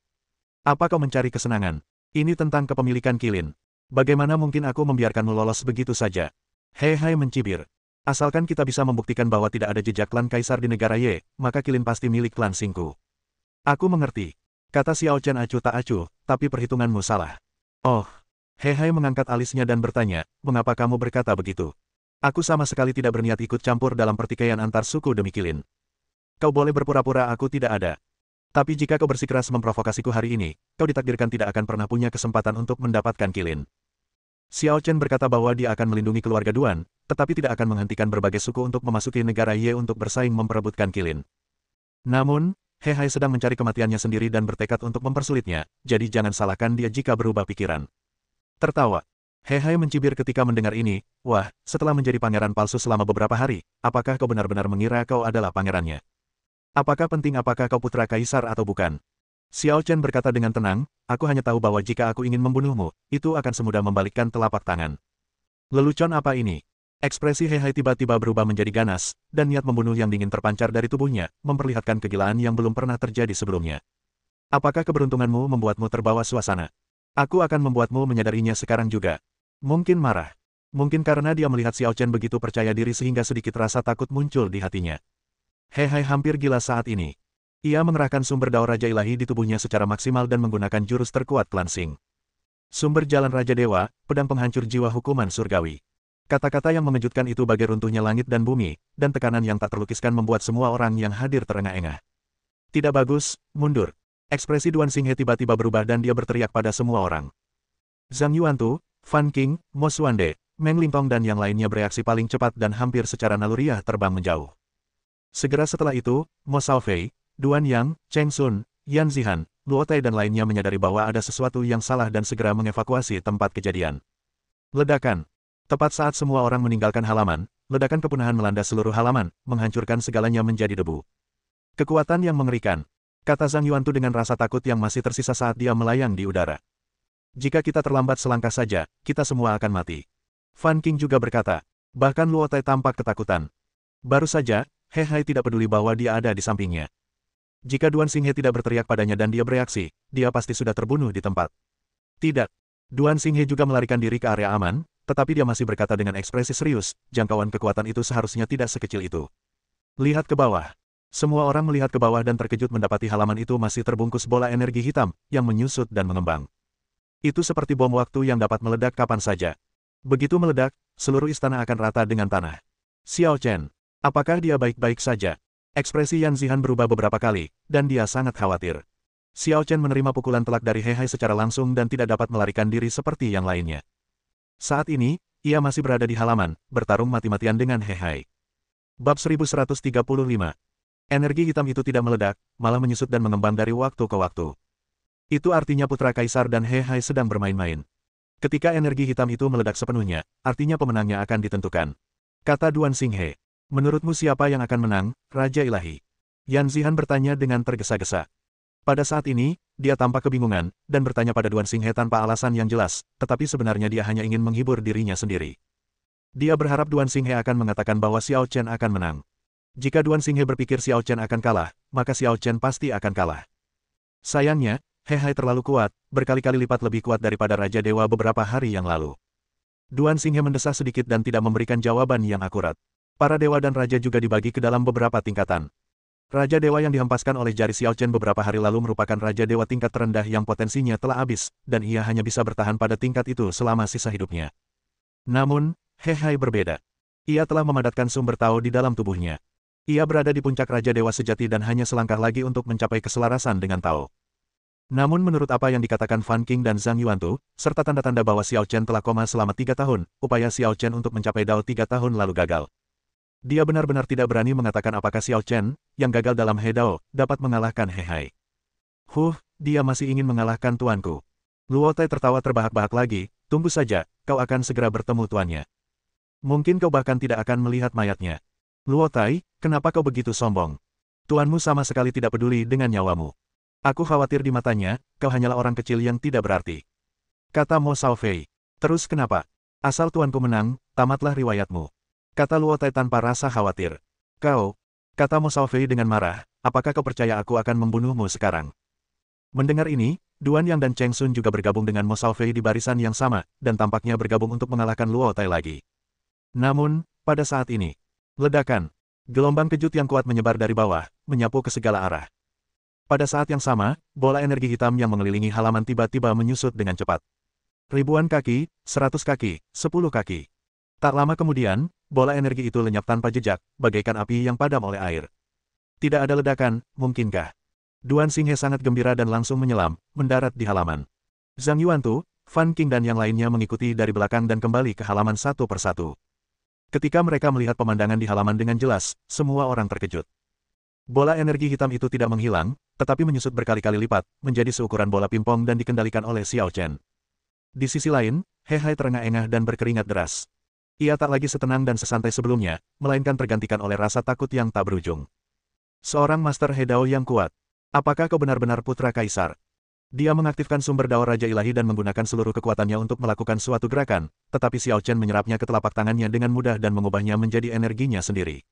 Apa kau mencari kesenangan? Ini tentang kepemilikan Qilin. Bagaimana mungkin aku membiarkanmu lolos begitu saja? He Hai mencibir. Asalkan kita bisa membuktikan bahwa tidak ada jejak klan kaisar di negara Ye, maka Qilin pasti milik klan Xingku. Aku mengerti. Kata Xiao Chen acuh tak acuh, tapi perhitunganmu salah. Oh. He Hai mengangkat alisnya dan bertanya, mengapa kamu berkata begitu? Aku sama sekali tidak berniat ikut campur dalam pertikaian antar suku demi Qilin. Kau boleh berpura-pura aku tidak ada. Tapi jika kau bersikeras memprovokasiku hari ini, kau ditakdirkan tidak akan pernah punya kesempatan untuk mendapatkan Qilin. Xiao Chen berkata bahwa dia akan melindungi keluarga Duan, tetapi tidak akan menghentikan berbagai suku untuk memasuki negara Ye untuk bersaing memperebutkan Qilin. Namun, He Hai sedang mencari kematiannya sendiri dan bertekad untuk mempersulitnya, jadi jangan salahkan dia jika berubah pikiran. Tertawa. He Hai mencibir ketika mendengar ini, wah, setelah menjadi pangeran palsu selama beberapa hari, apakah kau benar-benar mengira kau adalah pangerannya? Apakah penting apakah kau putra kaisar atau bukan? Xiao Chen berkata dengan tenang, aku hanya tahu bahwa jika aku ingin membunuhmu, itu akan semudah membalikkan telapak tangan. Lelucon apa ini? Ekspresi He Hai tiba-tiba berubah menjadi ganas, dan niat membunuh yang dingin terpancar dari tubuhnya, memperlihatkan kegilaan yang belum pernah terjadi sebelumnya. Apakah keberuntunganmu membuatmu terbawa suasana? Aku akan membuatmu menyadarinya sekarang juga. Mungkin marah. Mungkin karena dia melihat Xiao Chen begitu percaya diri sehingga sedikit rasa takut muncul di hatinya. He Hai hampir gila saat ini. Ia mengerahkan sumber Dao Raja Ilahi di tubuhnya secara maksimal dan menggunakan jurus terkuat klan Xing. Sumber Jalan Raja Dewa, pedang penghancur jiwa hukuman surgawi. Kata-kata yang mengejutkan itu bagai runtuhnya langit dan bumi, dan tekanan yang tak terlukiskan membuat semua orang yang hadir terengah-engah. Tidak bagus, mundur. Ekspresi Duan Xinghe tiba-tiba berubah dan dia berteriak pada semua orang. Zhang Yuantu, Fan Qing, Mo Xuande, Meng Lintong dan yang lainnya bereaksi paling cepat dan hampir secara naluriah terbang menjauh. Segera setelah itu, Mo Shaofei, Duan Yang, Cheng Sun, Yan Zihan, Luo Tai dan lainnya menyadari bahwa ada sesuatu yang salah dan segera mengevakuasi tempat kejadian. Ledakan. Tepat saat semua orang meninggalkan halaman, ledakan kepunahan melanda seluruh halaman, menghancurkan segalanya menjadi debu. Kekuatan yang mengerikan, kata Zhang Yuantu dengan rasa takut yang masih tersisa saat dia melayang di udara. Jika kita terlambat selangkah saja, kita semua akan mati. Fan Qing juga berkata. Bahkan Luo Tai tampak ketakutan. Baru saja, He Hai tidak peduli bahwa dia ada di sampingnya. Jika Duan Xinghe tidak berteriak padanya dan dia bereaksi, dia pasti sudah terbunuh di tempat. Tidak. Duan Xinghe juga melarikan diri ke area aman, tetapi dia masih berkata dengan ekspresi serius, jangkauan kekuatan itu seharusnya tidak sekecil itu. Lihat ke bawah. Semua orang melihat ke bawah dan terkejut mendapati halaman itu masih terbungkus bola energi hitam, yang menyusut dan mengembang. Itu seperti bom waktu yang dapat meledak kapan saja. Begitu meledak, seluruh istana akan rata dengan tanah. Xiao Chen, apakah dia baik-baik saja? Ekspresi Yan Zihan berubah beberapa kali, dan dia sangat khawatir. Xiao Chen menerima pukulan telak dari He Hai secara langsung dan tidak dapat melarikan diri seperti yang lainnya. Saat ini, ia masih berada di halaman, bertarung mati-matian dengan He Hai. Bab 1135. Energi hitam itu tidak meledak, malah menyusut dan mengembang dari waktu ke waktu. Itu artinya Putra Kaisar dan He Hai sedang bermain-main. Ketika energi hitam itu meledak sepenuhnya, artinya pemenangnya akan ditentukan. Kata Duan Xinghe. Menurutmu siapa yang akan menang, Raja Ilahi? Yan Zihan bertanya dengan tergesa-gesa. Pada saat ini, dia tampak kebingungan, dan bertanya pada Duan Xinghe tanpa alasan yang jelas, tetapi sebenarnya dia hanya ingin menghibur dirinya sendiri. Dia berharap Duan Xinghe akan mengatakan bahwa Xiao Chen akan menang. Jika Duan Xinghe berpikir Xiao Chen akan kalah, maka Xiao Chen pasti akan kalah. Sayangnya, He Hai terlalu kuat, berkali-kali lipat lebih kuat daripada Raja Dewa beberapa hari yang lalu. Duan Xinghe mendesah sedikit dan tidak memberikan jawaban yang akurat. Para dewa dan raja juga dibagi ke dalam beberapa tingkatan. Raja Dewa yang dihempaskan oleh jari Xiao Chen beberapa hari lalu merupakan Raja Dewa tingkat terendah yang potensinya telah habis, dan ia hanya bisa bertahan pada tingkat itu selama sisa hidupnya. Namun, He Hai berbeda. Ia telah memadatkan sumber Tao di dalam tubuhnya. Ia berada di puncak Raja Dewa sejati dan hanya selangkah lagi untuk mencapai keselarasan dengan Tao. Namun menurut apa yang dikatakan Fan Qing dan Zhang Yuantu, serta tanda-tanda bahwa Xiao Chen telah koma selama 3 tahun, upaya Xiao Chen untuk mencapai Dao 3 tahun lalu gagal. Dia benar-benar tidak berani mengatakan apakah Xiao Chen, yang gagal dalam He Dao, dapat mengalahkan He Hai. Dia masih ingin mengalahkan tuanku. Luo Tai tertawa terbahak-bahak lagi, tunggu saja, kau akan segera bertemu tuannya. Mungkin kau bahkan tidak akan melihat mayatnya. Luo Tai, kenapa kau begitu sombong? Tuanmu sama sekali tidak peduli dengan nyawamu. Aku khawatir di matanya, kau hanyalah orang kecil yang tidak berarti. Kata Mo Xiaofei. Terus kenapa? Asal tuanku menang, tamatlah riwayatmu. Kata Luo Tai tanpa rasa khawatir. Kau, kata Mo Xiaofei dengan marah, apakah kau percaya aku akan membunuhmu sekarang? Mendengar ini, Duan Yang dan Cheng Sun juga bergabung dengan Mo Xiaofei di barisan yang sama, dan tampaknya bergabung untuk mengalahkan Luo Tai lagi. Namun, pada saat ini, ledakan. Gelombang kejut yang kuat menyebar dari bawah, menyapu ke segala arah. Pada saat yang sama, bola energi hitam yang mengelilingi halaman tiba-tiba menyusut dengan cepat. Ribuan kaki, 100 kaki, 10 kaki. Tak lama kemudian, bola energi itu lenyap tanpa jejak, bagaikan api yang padam oleh air. Tidak ada ledakan, mungkinkah? Duan Xinghe sangat gembira dan langsung menyelam, mendarat di halaman. Zhang Yuantu, Fan Qing dan yang lainnya mengikuti dari belakang dan kembali ke halaman satu persatu. Ketika mereka melihat pemandangan di halaman dengan jelas, semua orang terkejut. Bola energi hitam itu tidak menghilang, tetapi menyusut berkali-kali lipat, menjadi seukuran bola pingpong dan dikendalikan oleh Xiao Chen. Di sisi lain, He Hai terengah-engah dan berkeringat deras. Ia tak lagi setenang dan sesantai sebelumnya, melainkan tergantikan oleh rasa takut yang tak berujung. Seorang Master He Dao yang kuat. Apakah kau benar-benar putra kaisar? Dia mengaktifkan sumber Dao Raja Ilahi dan menggunakan seluruh kekuatannya untuk melakukan suatu gerakan, tetapi Xiao Chen menyerapnya ke telapak tangannya dengan mudah dan mengubahnya menjadi energinya sendiri.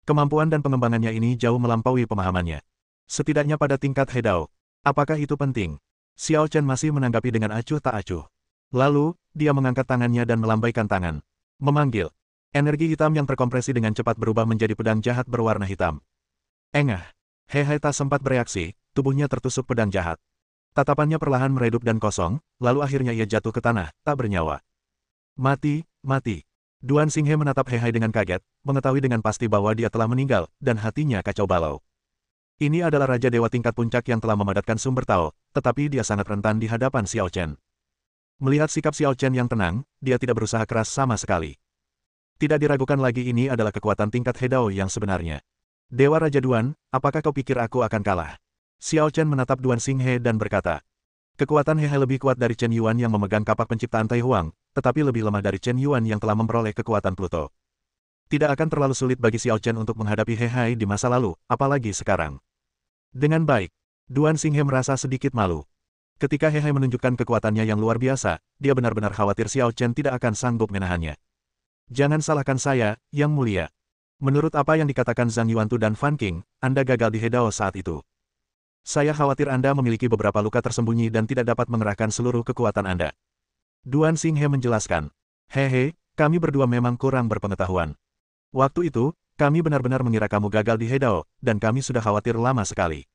Kemampuan dan pengembangannya ini jauh melampaui pemahamannya. Setidaknya pada tingkat He Dao. Apakah itu penting? Xiao Chen masih menanggapi dengan acuh tak acuh. Lalu, dia mengangkat tangannya dan melambaikan tangan. Memanggil. Energi hitam yang terkompresi dengan cepat berubah menjadi pedang jahat berwarna hitam. Engah. He Hai tak sempat bereaksi, tubuhnya tertusuk pedang jahat. Tatapannya perlahan meredup dan kosong, lalu akhirnya ia jatuh ke tanah, tak bernyawa. Mati, mati. Duan Xinghe menatap He Hai dengan kaget, mengetahui dengan pasti bahwa dia telah meninggal, dan hatinya kacau balau. Ini adalah Raja Dewa tingkat puncak yang telah memadatkan sumber Tao, tetapi dia sangat rentan di hadapan Xiao Chen. Melihat sikap Xiao Chen yang tenang, dia tidak berusaha keras sama sekali. Tidak diragukan lagi ini adalah kekuatan tingkat He Dao yang sebenarnya. Dewa Raja Duan, apakah kau pikir aku akan kalah? Xiao Chen menatap Duan Xinghe dan berkata, kekuatan He Hai lebih kuat dari Chen Yuan yang memegang kapak penciptaan Tai Huang, tetapi lebih lemah dari Chen Yuan yang telah memperoleh kekuatan Pluto. Tidak akan terlalu sulit bagi Xiao Chen untuk menghadapi He Hai di masa lalu, apalagi sekarang. Dengan baik, Duan Xinghe merasa sedikit malu. Ketika He Hai menunjukkan kekuatannya yang luar biasa, dia benar-benar khawatir Xiao Chen tidak akan sanggup menahannya. Jangan salahkan saya, Yang Mulia. Menurut apa yang dikatakan Zhang Yuantu dan Fan Qing, Anda gagal di He Dao saat itu. Saya khawatir Anda memiliki beberapa luka tersembunyi dan tidak dapat mengerahkan seluruh kekuatan Anda. Duan Xinghe menjelaskan. Hehe, kami berdua memang kurang berpengetahuan. Waktu itu, kami benar-benar mengira kamu gagal di He Dao, dan kami sudah khawatir lama sekali.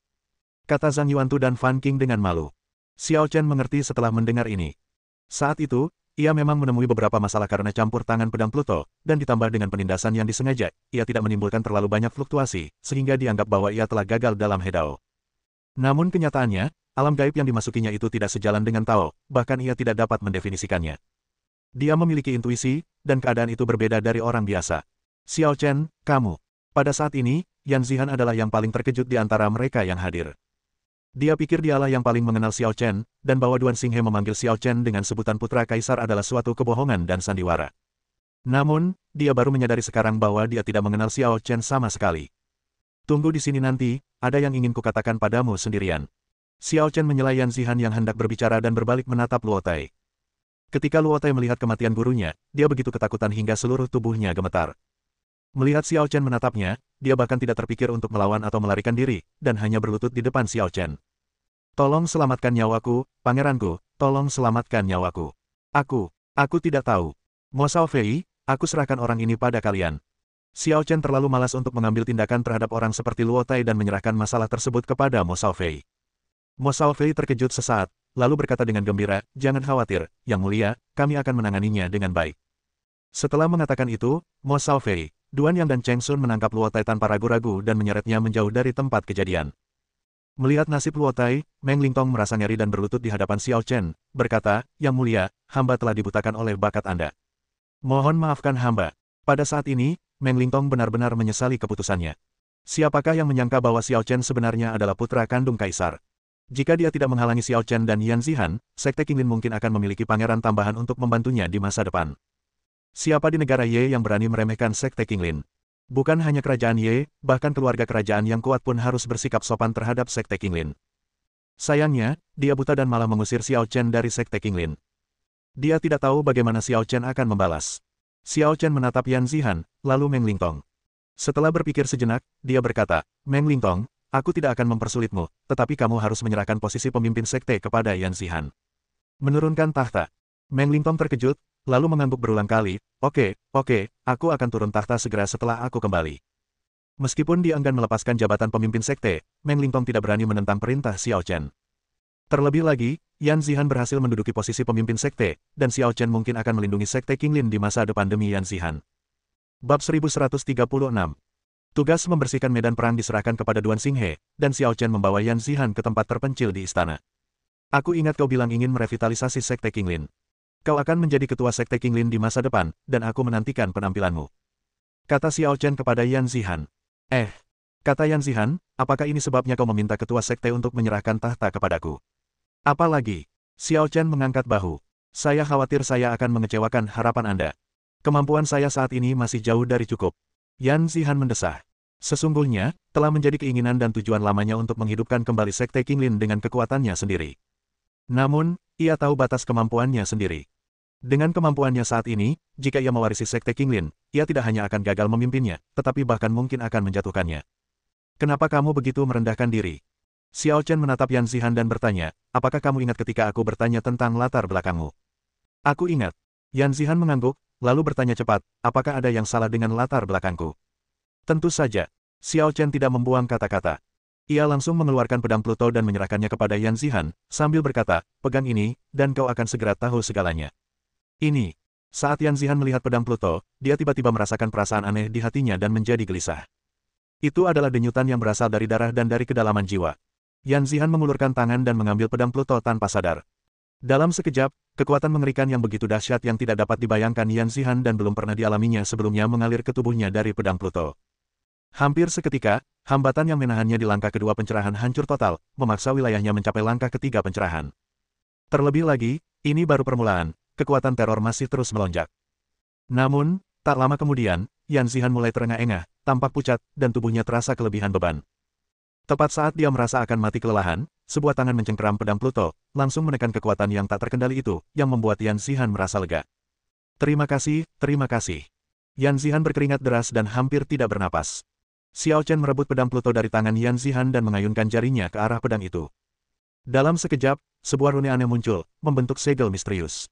Kata Zhang Yuantu dan Fan Qing dengan malu. Xiao Chen mengerti setelah mendengar ini. Saat itu, ia memang menemui beberapa masalah karena campur tangan pedang Pluto, dan ditambah dengan penindasan yang disengaja, ia tidak menimbulkan terlalu banyak fluktuasi, sehingga dianggap bahwa ia telah gagal dalam He Dao. Namun kenyataannya, alam gaib yang dimasukinya itu tidak sejalan dengan Tao, bahkan ia tidak dapat mendefinisikannya. Dia memiliki intuisi, dan keadaan itu berbeda dari orang biasa. Xiao Chen, kamu. Pada saat ini, Yan Zihan adalah yang paling terkejut di antara mereka yang hadir. Dia pikir dialah yang paling mengenal Xiao Chen, dan bahwa Duan Xinghe memanggil Xiao Chen dengan sebutan putra kaisar adalah suatu kebohongan dan sandiwara. Namun, dia baru menyadari sekarang bahwa dia tidak mengenal Xiao Chen sama sekali. Tunggu di sini nanti, ada yang ingin kukatakan padamu sendirian. Xiao Chen menyela Yan Zihan yang hendak berbicara dan berbalik menatap Luo Tai. Ketika Luo Tai melihat kematian gurunya, dia begitu ketakutan hingga seluruh tubuhnya gemetar. Melihat Xiao Chen menatapnya, dia bahkan tidak terpikir untuk melawan atau melarikan diri, dan hanya berlutut di depan Xiao Chen. Tolong selamatkan nyawaku, pangeranku, tolong selamatkan nyawaku. Aku tidak tahu. Mo Xiaofei, aku serahkan orang ini pada kalian. Xiao Chen terlalu malas untuk mengambil tindakan terhadap orang seperti Luo Tai dan menyerahkan masalah tersebut kepada Mo Xiaofei. Mo Xiaofei terkejut sesaat, lalu berkata dengan gembira, "Jangan khawatir, Yang Mulia, kami akan menanganinya dengan baik." Setelah mengatakan itu, Mo Xiaofei, Duan Yang dan Cheng Sun menangkap Luo Tai tanpa ragu-ragu dan menyeretnya menjauh dari tempat kejadian. Melihat nasib Luo Tai, Meng Lingtong merasa ngeri dan berlutut di hadapan Xiao Chen, berkata, "Yang Mulia, hamba telah dibutakan oleh bakat Anda. Mohon maafkan hamba." Pada saat ini, Meng Lingtong benar-benar menyesali keputusannya. Siapakah yang menyangka bahwa Xiao Chen sebenarnya adalah putra kandung kaisar? Jika dia tidak menghalangi Xiao Chen dan Yan Zihan, Sekte Qinglin mungkin akan memiliki pangeran tambahan untuk membantunya di masa depan. Siapa di negara Ye yang berani meremehkan Sekte Qinglin? Bukan hanya kerajaan Ye, bahkan keluarga kerajaan yang kuat pun harus bersikap sopan terhadap Sekte Qinglin. Sayangnya, dia buta dan malah mengusir Xiao Chen dari Sekte Qinglin. Dia tidak tahu bagaimana Xiao Chen akan membalas. Xiao Chen menatap Yan Zihan, lalu Meng Lingtong. Setelah berpikir sejenak, dia berkata, "Meng Lingtong, aku tidak akan mempersulitmu, tetapi kamu harus menyerahkan posisi pemimpin sekte kepada Yan Zihan. Menurunkan tahta." Meng Lingtong terkejut, lalu mengangguk berulang kali, Oke, aku akan turun tahta segera setelah aku kembali." Meskipun dia enggan melepaskan jabatan pemimpin sekte, Meng Lingtong tidak berani menentang perintah Xiao Chen. Terlebih lagi, Yan Zihan berhasil menduduki posisi pemimpin sekte, dan Xiao Chen mungkin akan melindungi Sekte Qinglin di masa depan demi Yan Zihan. Bab 1136. Tugas membersihkan medan perang diserahkan kepada Duan Xinghe, dan Xiao Chen membawa Yan Zihan ke tempat terpencil di istana. "Aku ingat kau bilang ingin merevitalisasi Sekte Qinglin. Kau akan menjadi ketua Sekte Qinglin di masa depan, dan aku menantikan penampilanmu," kata Xiao Chen kepada Yan Zihan. Kata Yan Zihan, "Apakah ini sebabnya kau meminta ketua sekte untuk menyerahkan tahta kepadaku?" "Apalagi?" Xiao Chen mengangkat bahu. "Saya khawatir saya akan mengecewakan harapan Anda. Kemampuan saya saat ini masih jauh dari cukup." Yan Zihan mendesah. Sesungguhnya, telah menjadi keinginan dan tujuan lamanya untuk menghidupkan kembali Sekte Qinglin dengan kekuatannya sendiri. Namun, ia tahu batas kemampuannya sendiri. Dengan kemampuannya saat ini, jika ia mewarisi Sekte Qinglin, ia tidak hanya akan gagal memimpinnya, tetapi bahkan mungkin akan menjatuhkannya. "Kenapa kamu begitu merendahkan diri?" Xiao Chen menatap Yan Zihan dan bertanya, "Apakah kamu ingat ketika aku bertanya tentang latar belakangmu?" "Aku ingat." Yan Zihan mengangguk, lalu bertanya cepat, "Apakah ada yang salah dengan latar belakangku?" "Tentu saja." Xiao Chen tidak membuang kata-kata. Ia langsung mengeluarkan pedang Pluto dan menyerahkannya kepada Yan Zihan, sambil berkata, "Pegang ini, dan kau akan segera tahu segalanya." Ini. Saat Yan Zihan melihat pedang Pluto, dia tiba-tiba merasakan perasaan aneh di hatinya dan menjadi gelisah. Itu adalah denyutan yang berasal dari darah dan dari kedalaman jiwa. Yan Zihan mengulurkan tangan dan mengambil pedang Pluto tanpa sadar. Dalam sekejap, kekuatan mengerikan yang begitu dahsyat yang tidak dapat dibayangkan Yan Zihan dan belum pernah dialaminya sebelumnya mengalir ke tubuhnya dari pedang Pluto. Hampir seketika, hambatan yang menahannya di langkah kedua pencerahan hancur total, memaksa wilayahnya mencapai langkah ketiga pencerahan. Terlebih lagi, ini baru permulaan, kekuatan teror masih terus melonjak. Namun, tak lama kemudian, Yan Zihan mulai terengah-engah, tampak pucat, dan tubuhnya terasa kelebihan beban. Tepat saat dia merasa akan mati kelelahan, sebuah tangan mencengkeram pedang Pluto, langsung menekan kekuatan yang tak terkendali itu, yang membuat Yan Zihan merasa lega. Terima kasih, terima kasih." Yan Zihan berkeringat deras dan hampir tidak bernapas. Xiao Chen merebut pedang Pluto dari tangan Yan Zihan dan mengayunkan jarinya ke arah pedang itu. Dalam sekejap, sebuah rune aneh muncul, membentuk segel misterius.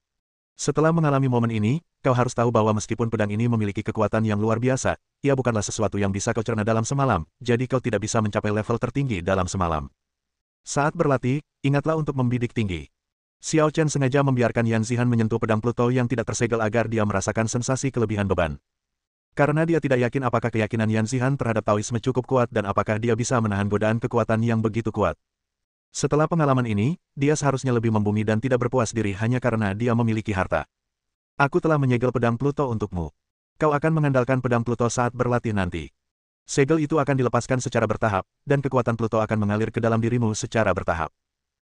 "Setelah mengalami momen ini, kau harus tahu bahwa meskipun pedang ini memiliki kekuatan yang luar biasa, ia bukanlah sesuatu yang bisa kau cerna dalam semalam, jadi kau tidak bisa mencapai level tertinggi dalam semalam. Saat berlatih, ingatlah untuk membidik tinggi." Xiao Chen sengaja membiarkan Yan Zihan menyentuh pedang Pluto yang tidak tersegel agar dia merasakan sensasi kelebihan beban. Karena dia tidak yakin apakah keyakinan Yan Zihan terhadap Taoisme cukup kuat dan apakah dia bisa menahan godaan kekuatan yang begitu kuat. Setelah pengalaman ini, dia seharusnya lebih membumi dan tidak berpuas diri hanya karena dia memiliki harta. "Aku telah menyegel pedang Pluto untukmu. Kau akan mengandalkan pedang Pluto saat berlatih nanti. Segel itu akan dilepaskan secara bertahap, dan kekuatan Pluto akan mengalir ke dalam dirimu secara bertahap."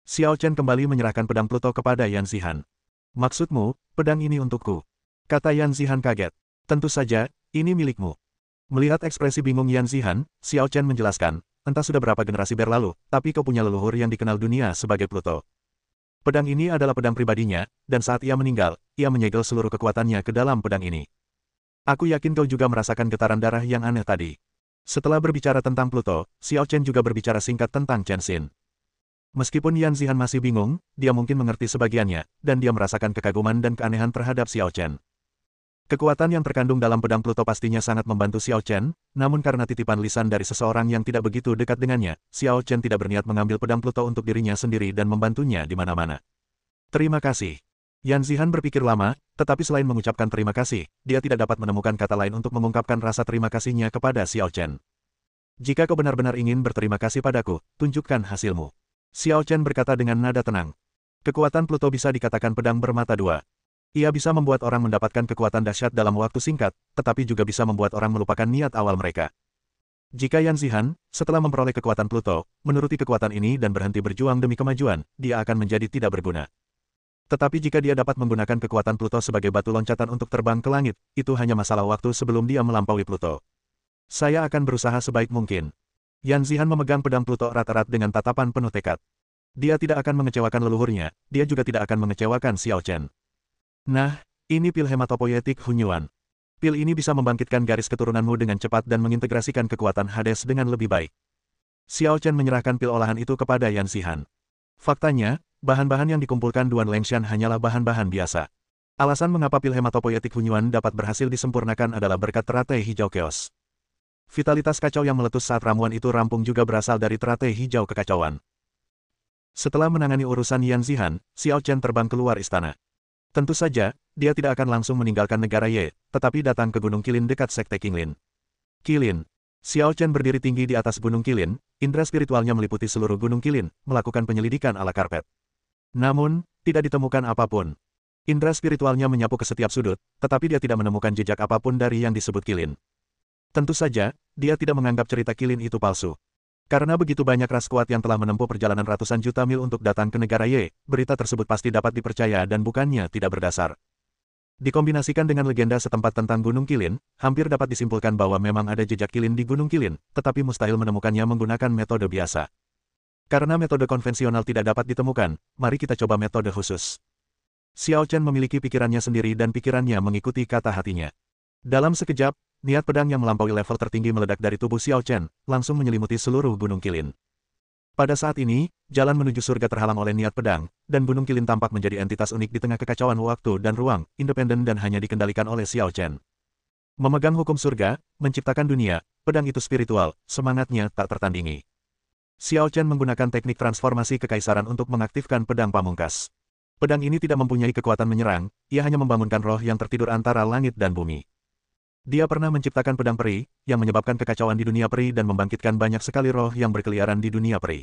Xiao Chen kembali menyerahkan pedang Pluto kepada Yan Zihan. "Maksudmu, pedang ini untukku?" kata Yan Zihan kaget. "Tentu saja, ini milikmu." Melihat ekspresi bingung Yan Zihan, Xiao Chen menjelaskan, "Entah sudah berapa generasi berlalu, tapi kau punya leluhur yang dikenal dunia sebagai Pluto. Pedang ini adalah pedang pribadinya, dan saat ia meninggal, ia menyegel seluruh kekuatannya ke dalam pedang ini. Aku yakin kau juga merasakan getaran darah yang aneh tadi. Setelah berbicara tentang Pluto, Xiao Chen juga berbicara singkat tentang Chen Xin. Meskipun Yan Zihan masih bingung, dia mungkin mengerti sebagiannya, dan dia merasakan kekaguman dan keanehan terhadap Xiao Chen. Kekuatan yang terkandung dalam pedang Pluto pastinya sangat membantu Xiao Chen, namun karena titipan lisan dari seseorang yang tidak begitu dekat dengannya, Xiao Chen tidak berniat mengambil pedang Pluto untuk dirinya sendiri dan membantunya di mana-mana. Terima kasih. Yan Zihan berpikir lama, tetapi selain mengucapkan terima kasih, dia tidak dapat menemukan kata lain untuk mengungkapkan rasa terima kasihnya kepada Xiao Chen. Jika kau benar-benar ingin berterima kasih padaku, tunjukkan hasilmu. Xiao Chen berkata dengan nada tenang. Kekuatan Pluto bisa dikatakan pedang bermata dua. Ia bisa membuat orang mendapatkan kekuatan dahsyat dalam waktu singkat, tetapi juga bisa membuat orang melupakan niat awal mereka. Jika Yan Zihan, setelah memperoleh kekuatan Pluto, menuruti kekuatan ini dan berhenti berjuang demi kemajuan, dia akan menjadi tidak berguna. Tetapi jika dia dapat menggunakan kekuatan Pluto sebagai batu loncatan untuk terbang ke langit, itu hanya masalah waktu sebelum dia melampaui Pluto. Saya akan berusaha sebaik mungkin. Yan Zihan memegang pedang Pluto erat-erat dengan tatapan penuh tekad. Dia tidak akan mengecewakan leluhurnya, dia juga tidak akan mengecewakan Xiao Chen. Nah, ini pil hematopoietik Hunyuan. Pil ini bisa membangkitkan garis keturunanmu dengan cepat dan mengintegrasikan kekuatan Hades dengan lebih baik. Xiao Chen menyerahkan pil olahan itu kepada Yan Zihan. Faktanya, bahan-bahan yang dikumpulkan Duan Lengshan hanyalah bahan-bahan biasa. Alasan mengapa pil hematopoietik Hunyuan dapat berhasil disempurnakan adalah berkat teratai hijau keos. Vitalitas kacau yang meletus saat ramuan itu rampung juga berasal dari teratai hijau kekacauan. Setelah menangani urusan Yan Zihan, Xiao Chen terbang keluar istana. Tentu saja, dia tidak akan langsung meninggalkan negara Ye, tetapi datang ke Gunung Qilin dekat Sekte Qinglin. Qilin. Xiao Chen berdiri tinggi di atas Gunung Qilin, indera spiritualnya meliputi seluruh Gunung Qilin, melakukan penyelidikan ala karpet. Namun, tidak ditemukan apapun. Indera spiritualnya menyapu ke setiap sudut, tetapi dia tidak menemukan jejak apapun dari yang disebut Qilin. Tentu saja, dia tidak menganggap cerita Qilin itu palsu. Karena begitu banyak ras kuat yang telah menempuh perjalanan ratusan juta mil untuk datang ke negara Ye, berita tersebut pasti dapat dipercaya dan bukannya tidak berdasar. Dikombinasikan dengan legenda setempat tentang Gunung Qilin, hampir dapat disimpulkan bahwa memang ada jejak Qilin di Gunung Qilin, tetapi mustahil menemukannya menggunakan metode biasa. Karena metode konvensional tidak dapat ditemukan, mari kita coba metode khusus. Xiao Chen memiliki pikirannya sendiri dan pikirannya mengikuti kata hatinya. Dalam sekejap, niat pedang yang melampaui level tertinggi meledak dari tubuh Xiao Chen, langsung menyelimuti seluruh Gunung Qilin. Pada saat ini, jalan menuju surga terhalang oleh niat pedang, dan Gunung Qilin tampak menjadi entitas unik di tengah kekacauan waktu dan ruang, independen dan hanya dikendalikan oleh Xiao Chen. Memegang hukum surga, menciptakan dunia, pedang itu spiritual, semangatnya tak tertandingi. Xiao Chen menggunakan teknik transformasi kekaisaran untuk mengaktifkan pedang pamungkas. Pedang ini tidak mempunyai kekuatan menyerang, ia hanya membangunkan roh yang tertidur antara langit dan bumi. Dia pernah menciptakan pedang peri, yang menyebabkan kekacauan di dunia peri dan membangkitkan banyak sekali roh yang berkeliaran di dunia peri.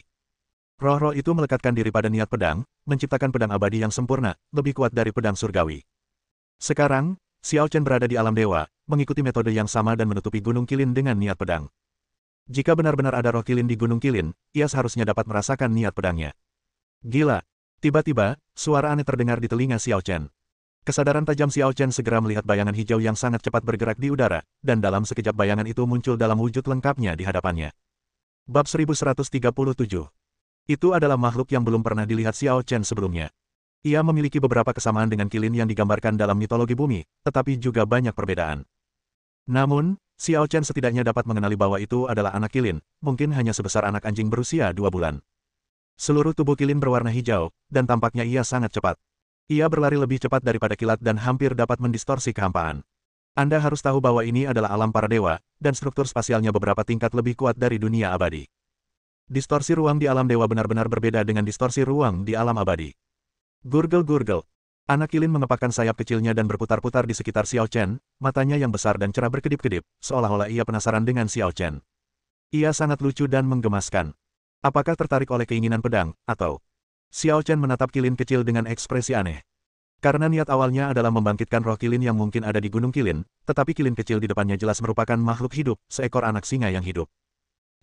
Roh-roh itu melekatkan diri pada niat pedang, menciptakan pedang abadi yang sempurna, lebih kuat dari pedang surgawi. Sekarang, Xiao Chen berada di alam dewa, mengikuti metode yang sama dan menutupi Gunung Qilin dengan niat pedang. Jika benar-benar ada roh Qilin di Gunung Qilin, ia seharusnya dapat merasakan niat pedangnya. Gila! Tiba-tiba, suara aneh terdengar di telinga Xiao Chen. Kesadaran tajam Xiao Chen segera melihat bayangan hijau yang sangat cepat bergerak di udara, dan dalam sekejap bayangan itu muncul dalam wujud lengkapnya di hadapannya. Bab 1137. Itu adalah makhluk yang belum pernah dilihat Xiao Chen sebelumnya. Ia memiliki beberapa kesamaan dengan Qilin yang digambarkan dalam mitologi bumi, tetapi juga banyak perbedaan. Namun, Xiao Chen setidaknya dapat mengenali bahwa itu adalah anak Qilin, mungkin hanya sebesar anak anjing berusia 2 bulan. Seluruh tubuh Qilin berwarna hijau, dan tampaknya ia sangat cepat. Ia berlari lebih cepat daripada kilat dan hampir dapat mendistorsi kehampaan. Anda harus tahu bahwa ini adalah alam para dewa, dan struktur spasialnya beberapa tingkat lebih kuat dari dunia abadi. Distorsi ruang di alam dewa benar-benar berbeda dengan distorsi ruang di alam abadi. Gurgel-gurgel. Anak Qilin mengepakkan sayap kecilnya dan berputar-putar di sekitar Xiao Chen, matanya yang besar dan cerah berkedip-kedip, seolah-olah ia penasaran dengan Xiao Chen. Ia sangat lucu dan menggemaskan. Apakah tertarik oleh keinginan pedang, atau... Xiao Chen menatap Qilin kecil dengan ekspresi aneh. Karena niat awalnya adalah membangkitkan roh Qilin yang mungkin ada di Gunung Qilin, tetapi Qilin kecil di depannya jelas merupakan makhluk hidup, seekor anak singa yang hidup.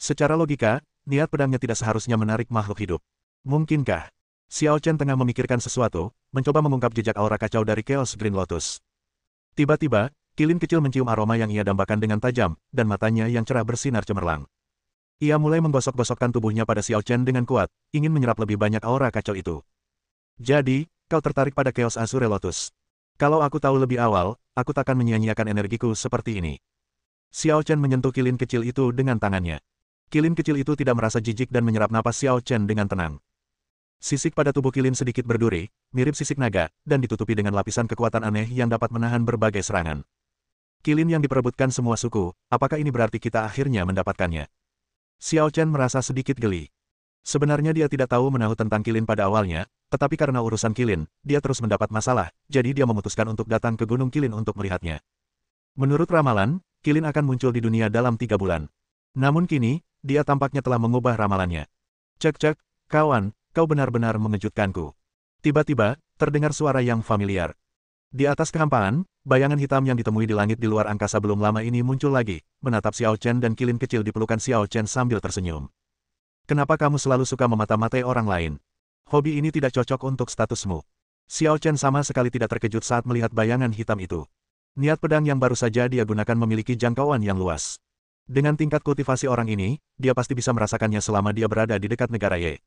Secara logika, niat pedangnya tidak seharusnya menarik makhluk hidup. Mungkinkah? Xiao Chen tengah memikirkan sesuatu, mencoba mengungkap jejak aura kacau dari Chaos Green Lotus. Tiba-tiba, Qilin kecil mencium aroma yang ia dambakan dengan tajam, dan matanya yang cerah bersinar cemerlang. Ia mulai menggosok-gosokkan tubuhnya pada Xiao Chen dengan kuat, ingin menyerap lebih banyak aura kacau itu. Jadi, kau tertarik pada Chaos Azure Lotus? Kalau aku tahu lebih awal, aku takkan menyia-nyiakan energiku seperti ini. Xiao Chen menyentuh kilin kecil itu dengan tangannya. Kilin kecil itu tidak merasa jijik dan menyerap napas Xiao Chen dengan tenang. Sisik pada tubuh kilin sedikit berduri, mirip sisik naga, dan ditutupi dengan lapisan kekuatan aneh yang dapat menahan berbagai serangan. Kilin yang diperebutkan semua suku, apakah ini berarti kita akhirnya mendapatkannya? Xiao Chen merasa sedikit geli. Sebenarnya dia tidak tahu menahu tentang kilin pada awalnya, tetapi karena urusan kilin, dia terus mendapat masalah, jadi dia memutuskan untuk datang ke Gunung Kilin untuk melihatnya. Menurut ramalan, kilin akan muncul di dunia dalam 3 bulan. Namun kini, dia tampaknya telah mengubah ramalannya. Cek-cek, kawan, kau benar-benar mengejutkanku. Tiba-tiba, terdengar suara yang familiar. Di atas kehampaan, bayangan hitam yang ditemui di langit di luar angkasa belum lama ini muncul lagi, menatap Xiao Chen dan kilin kecil di pelukan Xiao Chen sambil tersenyum. Kenapa kamu selalu suka memata-matai orang lain? Hobi ini tidak cocok untuk statusmu. Xiao Chen sama sekali tidak terkejut saat melihat bayangan hitam itu. Niat pedang yang baru saja dia gunakan memiliki jangkauan yang luas. Dengan tingkat kultivasi orang ini, dia pasti bisa merasakannya selama dia berada di dekat negara Ye.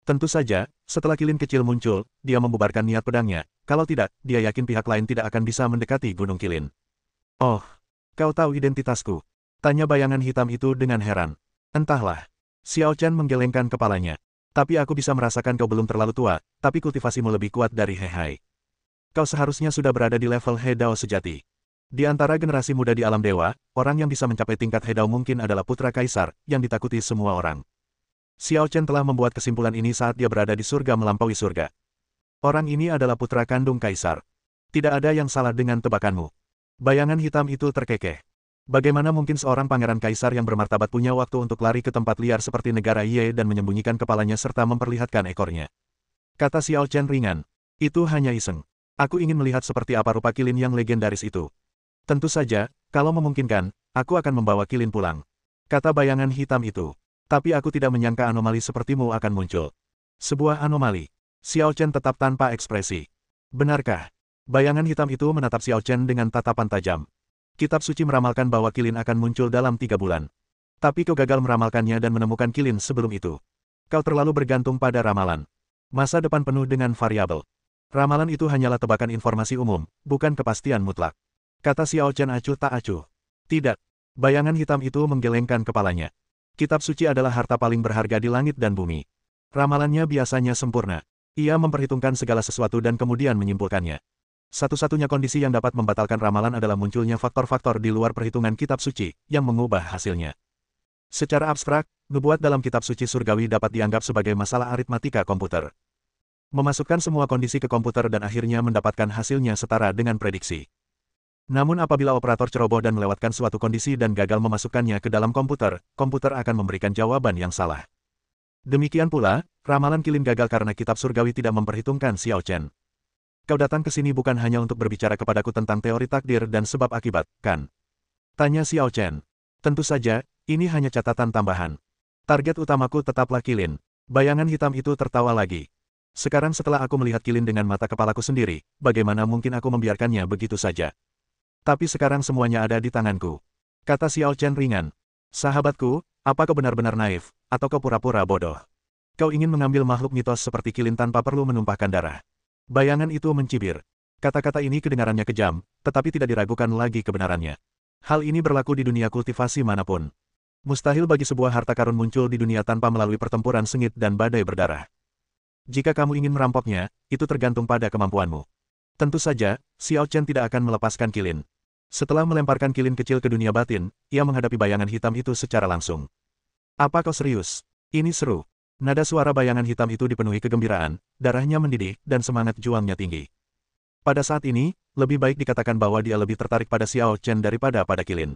Tentu saja, setelah kilin kecil muncul, dia membubarkan niat pedangnya. Kalau tidak, dia yakin pihak lain tidak akan bisa mendekati Gunung Kilin. Oh, kau tahu identitasku? Tanya bayangan hitam itu dengan heran. Entahlah. Xiao Chen menggelengkan kepalanya. Tapi aku bisa merasakan kau belum terlalu tua, tapi kultivasimu lebih kuat dari He Hai. Kau seharusnya sudah berada di level He Dao sejati. Di antara generasi muda di alam dewa, orang yang bisa mencapai tingkat He Dao mungkin adalah putra kaisar, yang ditakuti semua orang. Xiao Chen telah membuat kesimpulan ini saat dia berada di surga melampaui surga. Orang ini adalah putra kandung kaisar. Tidak ada yang salah dengan tebakanmu. Bayangan hitam itu terkekeh. Bagaimana mungkin seorang pangeran kaisar yang bermartabat punya waktu untuk lari ke tempat liar seperti negara Ye dan menyembunyikan kepalanya serta memperlihatkan ekornya? Kata Xiao Chen ringan. Itu hanya iseng. Aku ingin melihat seperti apa rupa kilin yang legendaris itu. Tentu saja, kalau memungkinkan, aku akan membawa kilin pulang. Kata bayangan hitam itu. Tapi aku tidak menyangka anomali sepertimu akan muncul. Sebuah anomali. Xiao Chen tetap tanpa ekspresi. Benarkah? Bayangan hitam itu menatap Xiao Chen dengan tatapan tajam. Kitab suci meramalkan bahwa kilin akan muncul dalam 3 bulan. Tapi kau gagal meramalkannya dan menemukan kilin sebelum itu. Kau terlalu bergantung pada ramalan. Masa depan penuh dengan variabel. Ramalan itu hanyalah tebakan informasi umum, bukan kepastian mutlak. Kata Xiao Chen acuh tak acuh. Tidak. Bayangan hitam itu menggelengkan kepalanya. Kitab suci adalah harta paling berharga di langit dan bumi. Ramalannya biasanya sempurna. Ia memperhitungkan segala sesuatu dan kemudian menyimpulkannya. Satu-satunya kondisi yang dapat membatalkan ramalan adalah munculnya faktor-faktor di luar perhitungan kitab suci, yang mengubah hasilnya. Secara abstrak, nubuat dalam kitab suci surgawi dapat dianggap sebagai masalah aritmatika komputer. Memasukkan semua kondisi ke komputer dan akhirnya mendapatkan hasilnya setara dengan prediksi. Namun apabila operator ceroboh dan melewatkan suatu kondisi dan gagal memasukkannya ke dalam komputer, komputer akan memberikan jawaban yang salah. Demikian pula, ramalan kilin gagal karena kitab surgawi tidak memperhitungkan Xiao Chen. Kau datang ke sini bukan hanya untuk berbicara kepadaku tentang teori takdir dan sebab akibat, kan? Tanya Xiao Chen. Tentu saja, ini hanya catatan tambahan. Target utamaku tetaplah kilin. Bayangan hitam itu tertawa lagi. Sekarang setelah aku melihat kilin dengan mata kepalaku sendiri, bagaimana mungkin aku membiarkannya begitu saja? Tapi sekarang semuanya ada di tanganku. Kata Xiao Chen ringan. Sahabatku, apa kau benar-benar naif, atau kau pura-pura bodoh? Kau ingin mengambil makhluk mitos seperti kilin tanpa perlu menumpahkan darah. Bayangan itu mencibir. Kata-kata ini kedengarannya kejam, tetapi tidak diragukan lagi kebenarannya. Hal ini berlaku di dunia kultivasi manapun. Mustahil bagi sebuah harta karun muncul di dunia tanpa melalui pertempuran sengit dan badai berdarah. Jika kamu ingin merampoknya, itu tergantung pada kemampuanmu. Tentu saja, Xiao Chen tidak akan melepaskan kilin. Setelah melemparkan kilin kecil ke dunia batin, ia menghadapi bayangan hitam itu secara langsung. Apa kau serius? Ini seru. Nada suara bayangan hitam itu dipenuhi kegembiraan, darahnya mendidih, dan semangat juangnya tinggi. Pada saat ini, lebih baik dikatakan bahwa dia lebih tertarik pada Xiao Chen daripada pada kilin.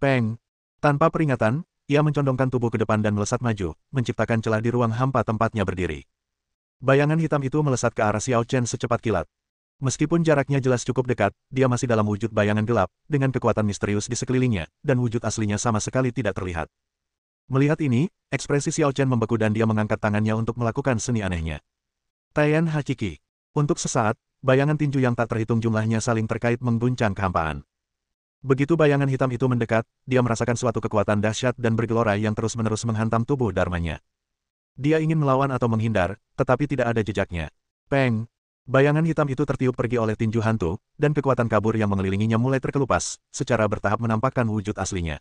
Peng! Tanpa peringatan, ia mencondongkan tubuh ke depan dan melesat maju, menciptakan celah di ruang hampa tempatnya berdiri. Bayangan hitam itu melesat ke arah Xiao Chen secepat kilat. Meskipun jaraknya jelas cukup dekat, dia masih dalam wujud bayangan gelap, dengan kekuatan misterius di sekelilingnya, dan wujud aslinya sama sekali tidak terlihat. Melihat ini, ekspresi Xiao Chen membeku dan dia mengangkat tangannya untuk melakukan seni anehnya. Taiyan Hachiki. Untuk sesaat, bayangan tinju yang tak terhitung jumlahnya saling terkait mengguncang kehampaan. Begitu bayangan hitam itu mendekat, dia merasakan suatu kekuatan dahsyat dan bergelora yang terus-menerus menghantam tubuh dharmanya. Dia ingin melawan atau menghindar, tetapi tidak ada jejaknya. Peng! Bayangan hitam itu tertiup pergi oleh tinju hantu, dan kekuatan kabur yang mengelilinginya mulai terkelupas, secara bertahap menampakkan wujud aslinya.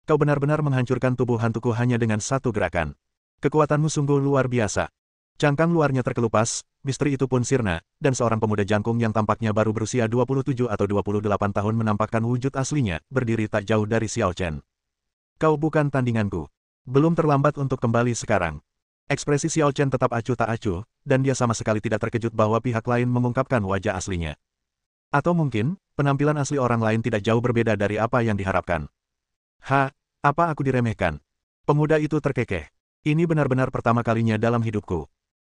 Kau benar-benar menghancurkan tubuh hantuku hanya dengan satu gerakan. Kekuatanmu sungguh luar biasa. Cangkang luarnya terkelupas, misteri itu pun sirna, dan seorang pemuda jangkung yang tampaknya baru berusia 27 atau 28 tahun menampakkan wujud aslinya, berdiri tak jauh dari Xiao Chen. Kau bukan tandinganku. Belum terlambat untuk kembali sekarang. Ekspresi Xiao Chen tetap acuh tak acuh, dan dia sama sekali tidak terkejut bahwa pihak lain mengungkapkan wajah aslinya. Atau mungkin, penampilan asli orang lain tidak jauh berbeda dari apa yang diharapkan. Apa aku diremehkan? Pemuda itu terkekeh. Ini benar-benar pertama kalinya dalam hidupku.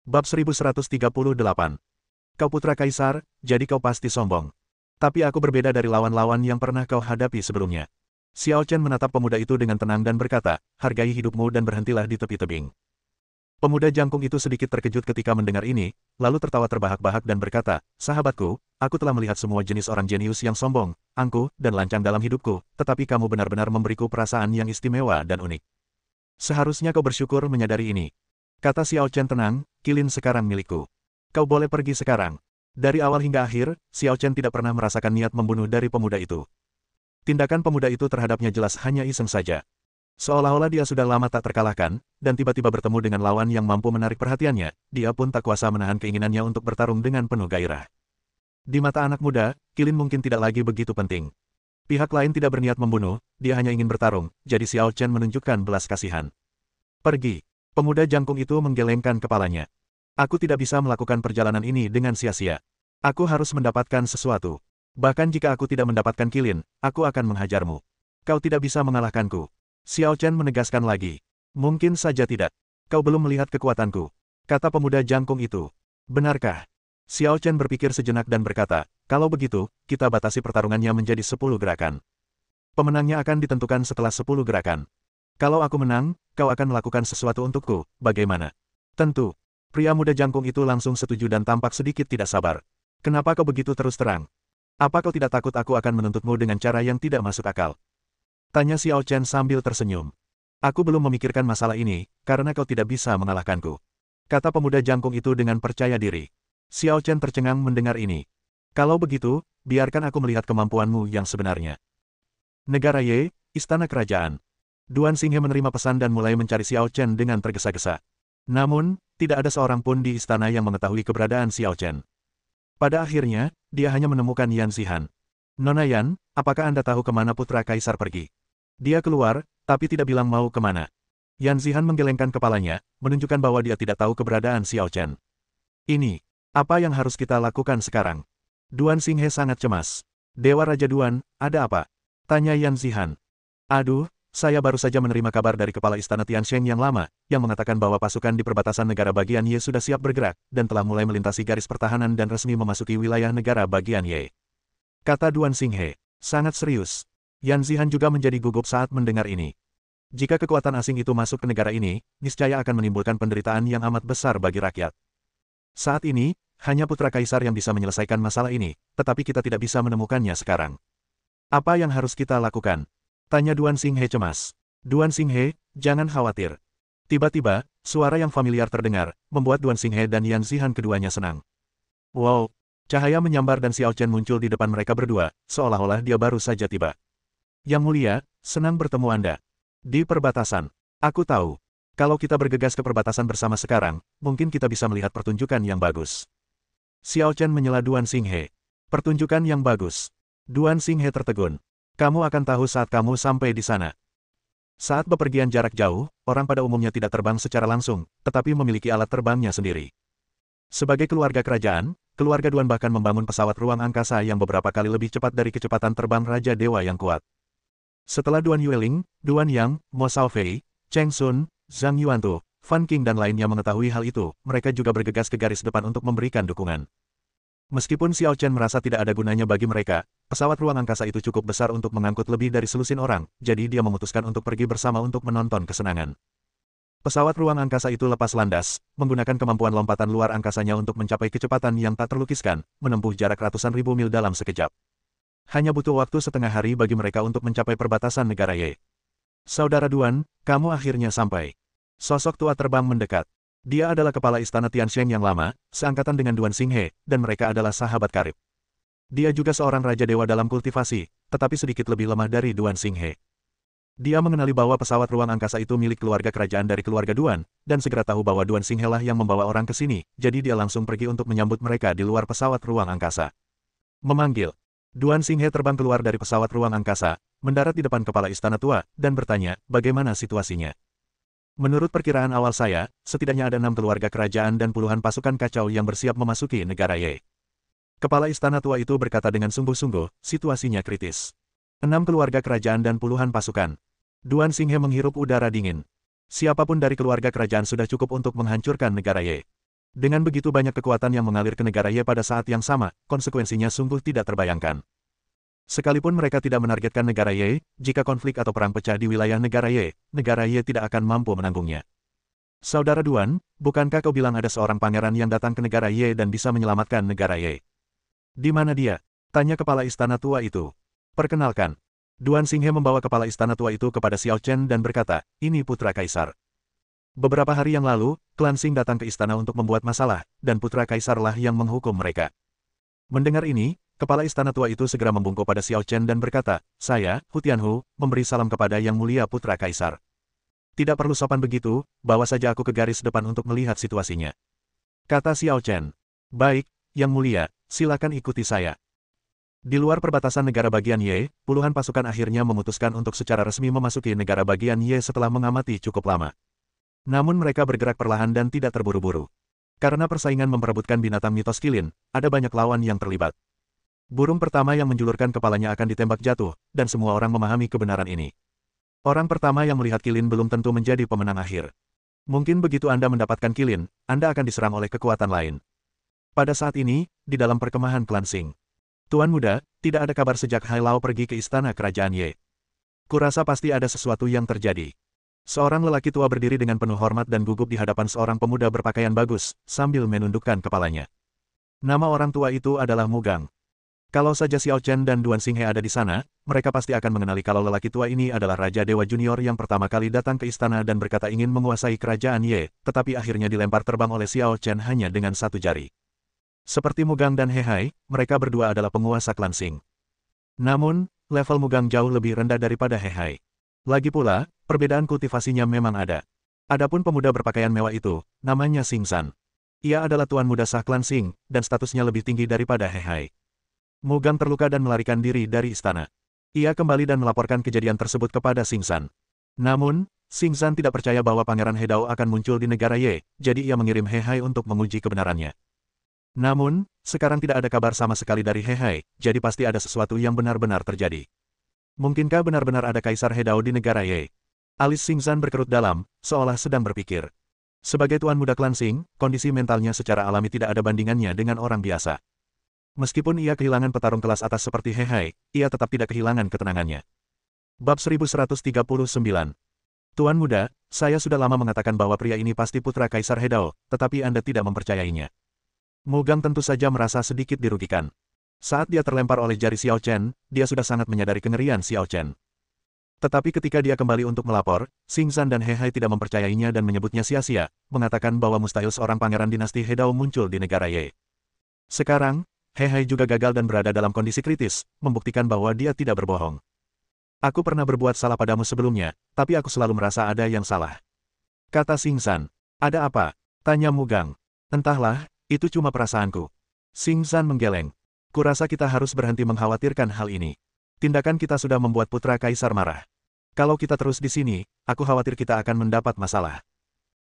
Bab 1138. Kau putra kaisar, jadi kau pasti sombong. Tapi aku berbeda dari lawan-lawan yang pernah kau hadapi sebelumnya. Xiao Chen menatap pemuda itu dengan tenang dan berkata, hargai hidupmu dan berhentilah di tepi tebing. Pemuda jangkung itu sedikit terkejut ketika mendengar ini, lalu tertawa terbahak-bahak dan berkata, sahabatku, aku telah melihat semua jenis orang jenius yang sombong, angkuh, dan lancang dalam hidupku, tetapi kamu benar-benar memberiku perasaan yang istimewa dan unik. Seharusnya kau bersyukur menyadari ini. Kata Xiao Chen tenang, Qilin sekarang milikku. Kau boleh pergi sekarang. Dari awal hingga akhir, Xiao Chen tidak pernah merasakan niat membunuh dari pemuda itu. Tindakan pemuda itu terhadapnya jelas hanya iseng saja. Seolah-olah dia sudah lama tak terkalahkan, dan tiba-tiba bertemu dengan lawan yang mampu menarik perhatiannya, dia pun tak kuasa menahan keinginannya untuk bertarung dengan penuh gairah. Di mata anak muda, Qilin mungkin tidak lagi begitu penting. Pihak lain tidak berniat membunuh, dia hanya ingin bertarung, jadi Xiao Chen menunjukkan belas kasihan. Pergi. Pemuda jangkung itu menggelengkan kepalanya. Aku tidak bisa melakukan perjalanan ini dengan sia-sia. Aku harus mendapatkan sesuatu. Bahkan jika aku tidak mendapatkan Qilin, aku akan menghajarmu. Kau tidak bisa mengalahkanku. Xiao Chen menegaskan lagi. Mungkin saja tidak. Kau belum melihat kekuatanku. Kata pemuda jangkung itu. Benarkah? Xiao Chen berpikir sejenak dan berkata, kalau begitu, kita batasi pertarungannya menjadi 10 gerakan. Pemenangnya akan ditentukan setelah 10 gerakan. Kalau aku menang, kau akan melakukan sesuatu untukku, bagaimana? Tentu. Pria muda jangkung itu langsung setuju dan tampak sedikit tidak sabar. Kenapa kau begitu terus terang? Apa kau tidak takut aku akan menuntutmu dengan cara yang tidak masuk akal? Tanya Xiao Chen sambil tersenyum. Aku belum memikirkan masalah ini, karena kau tidak bisa mengalahkanku. Kata pemuda jangkung itu dengan percaya diri. Xiao Chen tercengang mendengar ini. Kalau begitu, biarkan aku melihat kemampuanmu yang sebenarnya. Negara Ye, Istana Kerajaan. Duan Xinghe menerima pesan dan mulai mencari Xiao Chen dengan tergesa-gesa. Namun, tidak ada seorang pun di istana yang mengetahui keberadaan Xiao Chen. Pada akhirnya, dia hanya menemukan Yan Zihan. Nona Yan, apakah Anda tahu kemana putra kaisar pergi? Dia keluar, tapi tidak bilang mau kemana. Yan Zihan menggelengkan kepalanya, menunjukkan bahwa dia tidak tahu keberadaan Xiao Chen. Ini, apa yang harus kita lakukan sekarang? Duan Xinghe sangat cemas. Dewa Raja Duan, ada apa? Tanya Yan Zihan. Aduh, saya baru saja menerima kabar dari kepala istana Tiansheng yang lama, yang mengatakan bahwa pasukan di perbatasan negara bagian Ye sudah siap bergerak, dan telah mulai melintasi garis pertahanan dan resmi memasuki wilayah negara bagian Ye. Kata Duan Xinghe, sangat serius. Yan Zihan juga menjadi gugup saat mendengar ini. Jika kekuatan asing itu masuk ke negara ini, niscaya akan menimbulkan penderitaan yang amat besar bagi rakyat. Saat ini, hanya putra kaisar yang bisa menyelesaikan masalah ini, tetapi kita tidak bisa menemukannya sekarang. Apa yang harus kita lakukan? Tanya Duan Xinghe cemas. Duan Xinghe, jangan khawatir. Tiba-tiba, suara yang familiar terdengar, membuat Duan Xinghe dan Yan Zihan keduanya senang. Wow! Cahaya menyambar dan Xiao Chen muncul di depan mereka berdua, seolah-olah dia baru saja tiba. Yang mulia, senang bertemu Anda. Di perbatasan. Aku tahu. Kalau kita bergegas ke perbatasan bersama sekarang, mungkin kita bisa melihat pertunjukan yang bagus. Xiao Chen menyela Duan Xinghe. Pertunjukan yang bagus. Duan Xinghe tertegun. Kamu akan tahu saat kamu sampai di sana. Saat bepergian jarak jauh, orang pada umumnya tidak terbang secara langsung, tetapi memiliki alat terbangnya sendiri. Sebagai keluarga kerajaan, keluarga Duan bahkan membangun pesawat ruang angkasa yang beberapa kali lebih cepat dari kecepatan terbang Raja Dewa yang kuat. Setelah Duan Yueling, Duan Yang, Mo Shaofei, Cheng Sun, Zhang Yuantu, Fan Qing dan lainnya mengetahui hal itu, mereka juga bergegas ke garis depan untuk memberikan dukungan. Meskipun Xiao Chen merasa tidak ada gunanya bagi mereka, pesawat ruang angkasa itu cukup besar untuk mengangkut lebih dari selusin orang, jadi dia memutuskan untuk pergi bersama untuk menonton kesenangan. Pesawat ruang angkasa itu lepas landas, menggunakan kemampuan lompatan luar angkasanya untuk mencapai kecepatan yang tak terlukiskan, menempuh jarak ratusan ribu mil dalam sekejap. Hanya butuh waktu setengah hari bagi mereka untuk mencapai perbatasan negara Ye. Saudara Duan, kamu akhirnya sampai. Sosok tua terbang mendekat. Dia adalah kepala istana Tiansheng yang lama, seangkatan dengan Duan Xinghe, dan mereka adalah sahabat karib. Dia juga seorang raja dewa dalam kultivasi, tetapi sedikit lebih lemah dari Duan Xinghe. Dia mengenali bahwa pesawat ruang angkasa itu milik keluarga kerajaan dari keluarga Duan, dan segera tahu bahwa Duan Xinghe lah yang membawa orang ke sini, jadi dia langsung pergi untuk menyambut mereka di luar pesawat ruang angkasa. Memanggil. Duan Xinghe terbang keluar dari pesawat ruang angkasa, mendarat di depan kepala istana tua, dan bertanya, bagaimana situasinya. Menurut perkiraan awal saya, setidaknya ada 6 keluarga kerajaan dan puluhan pasukan kacau yang bersiap memasuki negara Ye. Kepala istana tua itu berkata dengan sungguh-sungguh, situasinya kritis. 6 keluarga kerajaan dan puluhan pasukan. Duan Xinghe menghirup udara dingin. Siapapun dari keluarga kerajaan sudah cukup untuk menghancurkan negara Ye. Dengan begitu banyak kekuatan yang mengalir ke negara Ye pada saat yang sama, konsekuensinya sungguh tidak terbayangkan. Sekalipun mereka tidak menargetkan negara Ye, jika konflik atau perang pecah di wilayah negara Ye tidak akan mampu menanggungnya. Saudara Duan, bukankah kau bilang ada seorang pangeran yang datang ke negara Ye dan bisa menyelamatkan negara Ye? Di mana dia? Tanya kepala istana tua itu. Perkenalkan. Duan Xinghe membawa kepala istana tua itu kepada Xiao Chen dan berkata, ini putra kaisar. Beberapa hari yang lalu, klan Xing datang ke istana untuk membuat masalah, dan putra kaisarlah yang menghukum mereka. Mendengar ini, kepala istana tua itu segera membungkuk pada Xiao Chen dan berkata, saya, Hu Tianhu, memberi salam kepada yang mulia putra kaisar. Tidak perlu sopan begitu, bawa saja aku ke garis depan untuk melihat situasinya. Kata Xiao Chen. Baik, yang mulia, silakan ikuti saya. Di luar perbatasan negara bagian Ye, puluhan pasukan akhirnya memutuskan untuk secara resmi memasuki negara bagian Ye setelah mengamati cukup lama. Namun mereka bergerak perlahan dan tidak terburu-buru. Karena persaingan memperebutkan binatang mitos Qilin, ada banyak lawan yang terlibat. Burung pertama yang menjulurkan kepalanya akan ditembak jatuh, dan semua orang memahami kebenaran ini. Orang pertama yang melihat Qilin belum tentu menjadi pemenang akhir. Mungkin begitu Anda mendapatkan Qilin, Anda akan diserang oleh kekuatan lain. Pada saat ini, di dalam perkemahan klan Xing. Tuan muda, tidak ada kabar sejak Hai Lao pergi ke istana kerajaan Ye. Kurasa pasti ada sesuatu yang terjadi. Seorang lelaki tua berdiri dengan penuh hormat dan gugup di hadapan seorang pemuda berpakaian bagus, sambil menundukkan kepalanya. Nama orang tua itu adalah Mugang. Kalau saja Xiao Chen dan Duan Xinghe ada di sana, mereka pasti akan mengenali kalau lelaki tua ini adalah Raja Dewa Junior yang pertama kali datang ke istana dan berkata ingin menguasai kerajaan Ye, tetapi akhirnya dilempar terbang oleh Xiao Chen hanya dengan satu jari. Seperti Mugang dan He Hai, mereka berdua adalah penguasa klan Xing. Namun, level Mugang jauh lebih rendah daripada He Hai. Lagi pula, perbedaan kultivasinya memang ada. Adapun pemuda berpakaian mewah itu, namanya Xing San. Ia adalah tuan muda sah klan Xing, dan statusnya lebih tinggi daripada He Hai. Mugang terluka dan melarikan diri dari istana. Ia kembali dan melaporkan kejadian tersebut kepada Xing San. Namun, Xing San tidak percaya bahwa Pangeran He Dao akan muncul di negara Ye, jadi ia mengirim He Hai untuk menguji kebenarannya. Namun, sekarang tidak ada kabar sama sekali dari He Hai, jadi pasti ada sesuatu yang benar-benar terjadi. Mungkinkah benar-benar ada Kaisar He Dao di negara Ye? Alis Xing San berkerut dalam, seolah sedang berpikir. Sebagai tuan muda klan Xing, kondisi mentalnya secara alami tidak ada bandingannya dengan orang biasa. Meskipun ia kehilangan petarung kelas atas seperti He Hai, ia tetap tidak kehilangan ketenangannya. Bab 1139. Tuan muda, saya sudah lama mengatakan bahwa pria ini pasti putra Kaisar He Dao, tetapi Anda tidak mempercayainya. Mugang tentu saja merasa sedikit dirugikan. Saat dia terlempar oleh jari Xiao Chen, dia sudah sangat menyadari kengerian Xiao Chen. Tetapi ketika dia kembali untuk melapor, Xing San dan He Hai tidak mempercayainya dan menyebutnya sia-sia, mengatakan bahwa mustahil seorang pangeran dinasti He Dao muncul di negara Ye. Sekarang, He Hai juga gagal dan berada dalam kondisi kritis, membuktikan bahwa dia tidak berbohong. Aku pernah berbuat salah padamu sebelumnya, tapi aku selalu merasa ada yang salah. Kata Xing San. Ada apa? Tanya Mugang. Entahlah, itu cuma perasaanku. Xing San menggeleng. Kurasa kita harus berhenti mengkhawatirkan hal ini. Tindakan kita sudah membuat putra kaisar marah. Kalau kita terus di sini, aku khawatir kita akan mendapat masalah.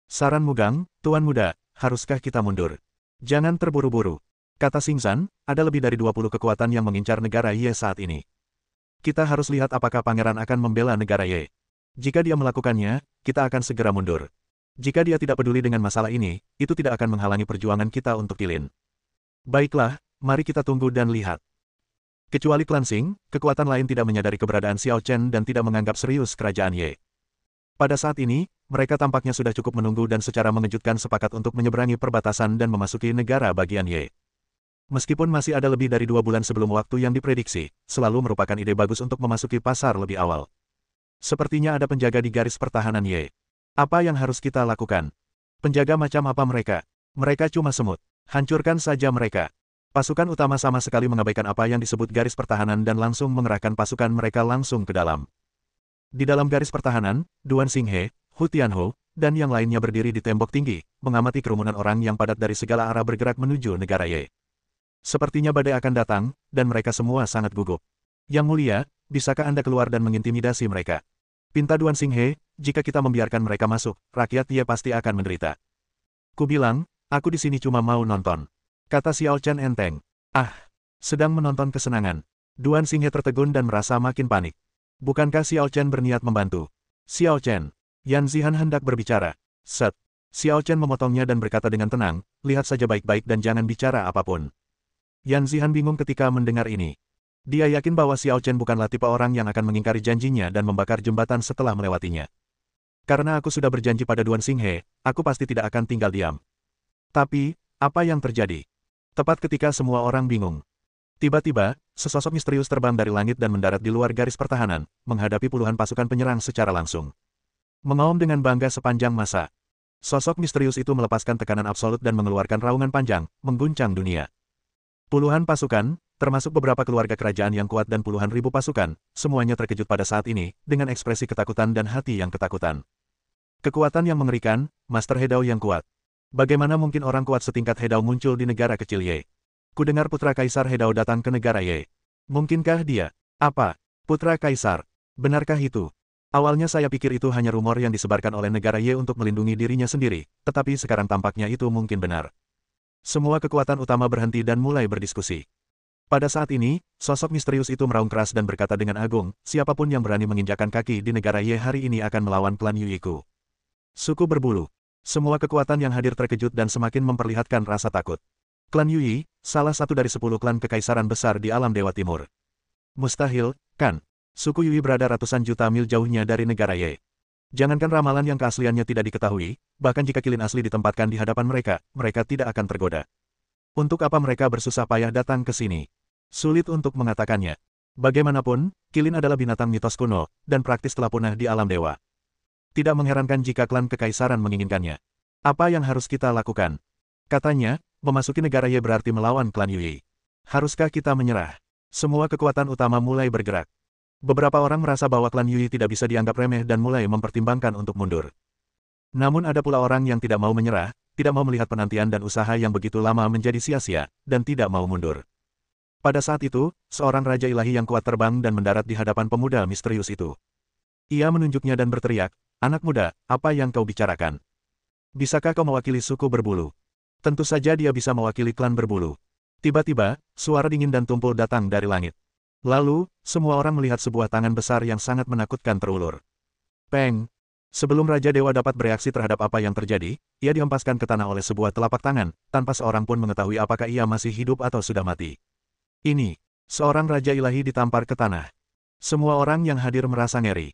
Saran Mugang, Tuan Muda, haruskah kita mundur? Jangan terburu-buru. Kata Xing San, ada lebih dari 20 kekuatan yang mengincar negara Ye saat ini. Kita harus lihat apakah pangeran akan membela negara Ye. Jika dia melakukannya, kita akan segera mundur. Jika dia tidak peduli dengan masalah ini, itu tidak akan menghalangi perjuangan kita untuk Qilin. Baiklah, mari kita tunggu dan lihat. Kecuali klan Xing, kekuatan lain tidak menyadari keberadaan Xiao Chen dan tidak menganggap serius kerajaan Ye. Pada saat ini, mereka tampaknya sudah cukup menunggu dan secara mengejutkan sepakat untuk menyeberangi perbatasan dan memasuki negara bagian Ye. Meskipun masih ada lebih dari 2 bulan sebelum waktu yang diprediksi, selalu merupakan ide bagus untuk memasuki pasar lebih awal. Sepertinya ada penjaga di garis pertahanan Ye. Apa yang harus kita lakukan? Penjaga macam apa mereka? Mereka cuma semut. Hancurkan saja mereka. Pasukan utama sama sekali mengabaikan apa yang disebut garis pertahanan dan langsung mengerahkan pasukan mereka langsung ke dalam. Di dalam garis pertahanan, Duan Xinghe, Hu Tianhu, dan yang lainnya berdiri di tembok tinggi, mengamati kerumunan orang yang padat dari segala arah bergerak menuju negara Ye. Sepertinya badai akan datang, dan mereka semua sangat gugup. Yang mulia, bisakah Anda keluar dan mengintimidasi mereka? Pinta Duan Xinghe, jika kita membiarkan mereka masuk, rakyat Ye pasti akan menderita. Kubilang, aku di sini cuma mau nonton. Kata Xiao Chen enteng. Ah, sedang menonton kesenangan. Duan Xinghe tertegun dan merasa makin panik. Bukankah Xiao Chen berniat membantu? Xiao Chen. Yan Zihan hendak berbicara. Set. Xiao Chen memotongnya dan berkata dengan tenang, lihat saja baik-baik dan jangan bicara apapun. Yan Zihan bingung ketika mendengar ini. Dia yakin bahwa Xiao Chen bukanlah tipe orang yang akan mengingkari janjinya dan membakar jembatan setelah melewatinya. Karena aku sudah berjanji pada Duan Xinghe, aku pasti tidak akan tinggal diam. Tapi, apa yang terjadi? Tepat ketika semua orang bingung. Tiba-tiba, sesosok misterius terbang dari langit dan mendarat di luar garis pertahanan, menghadapi puluhan pasukan penyerang secara langsung. Mengaum dengan bangga sepanjang masa. Sosok misterius itu melepaskan tekanan absolut dan mengeluarkan raungan panjang, mengguncang dunia. Puluhan pasukan, termasuk beberapa keluarga kerajaan yang kuat dan puluhan ribu pasukan, semuanya terkejut pada saat ini, dengan ekspresi ketakutan dan hati yang ketakutan. Kekuatan yang mengerikan, Master He Dao yang kuat. Bagaimana mungkin orang kuat setingkat He Dao muncul di negara kecil Ye? Kudengar Putra Kaisar He Dao datang ke negara Ye. Mungkinkah dia? Apa? Putra Kaisar? Benarkah itu? Awalnya saya pikir itu hanya rumor yang disebarkan oleh negara Ye untuk melindungi dirinya sendiri, tetapi sekarang tampaknya itu mungkin benar. Semua kekuatan utama berhenti dan mulai berdiskusi. Pada saat ini, sosok misterius itu meraung keras dan berkata dengan agung, siapapun yang berani menginjakkan kaki di negara Ye hari ini akan melawan klan Yuiku. Suku berbulu. Semua kekuatan yang hadir terkejut dan semakin memperlihatkan rasa takut. Klan Yui, salah satu dari 10 klan kekaisaran besar di alam Dewa Timur. Mustahil, kan? Suku Yui berada ratusan juta mil jauhnya dari negara Ye. Jangankan ramalan yang keasliannya tidak diketahui, bahkan jika kilin asli ditempatkan di hadapan mereka, mereka tidak akan tergoda. Untuk apa mereka bersusah payah datang ke sini? Sulit untuk mengatakannya. Bagaimanapun, kilin adalah binatang mitos kuno, dan praktis telah punah di alam dewa. Tidak mengherankan jika klan kekaisaran menginginkannya. Apa yang harus kita lakukan? Katanya, memasuki negara Ye berarti melawan klan Yui. Haruskah kita menyerah? Semua kekuatan utama mulai bergerak. Beberapa orang merasa bahwa klan Yui tidak bisa dianggap remeh dan mulai mempertimbangkan untuk mundur. Namun ada pula orang yang tidak mau menyerah, tidak mau melihat penantian dan usaha yang begitu lama menjadi sia-sia, dan tidak mau mundur. Pada saat itu, seorang raja ilahi yang kuat terbang dan mendarat di hadapan pemuda misterius itu. Ia menunjuknya dan berteriak, anak muda, apa yang kau bicarakan? Bisakah kau mewakili suku berbulu? Tentu saja dia bisa mewakili klan berbulu. Tiba-tiba, suara dingin dan tumpul datang dari langit. Lalu, semua orang melihat sebuah tangan besar yang sangat menakutkan terulur. Peng! Sebelum Raja Dewa dapat bereaksi terhadap apa yang terjadi, ia dihempaskan ke tanah oleh sebuah telapak tangan, tanpa seorang pun mengetahui apakah ia masih hidup atau sudah mati. Ini, seorang Raja Ilahi ditampar ke tanah. Semua orang yang hadir merasa ngeri.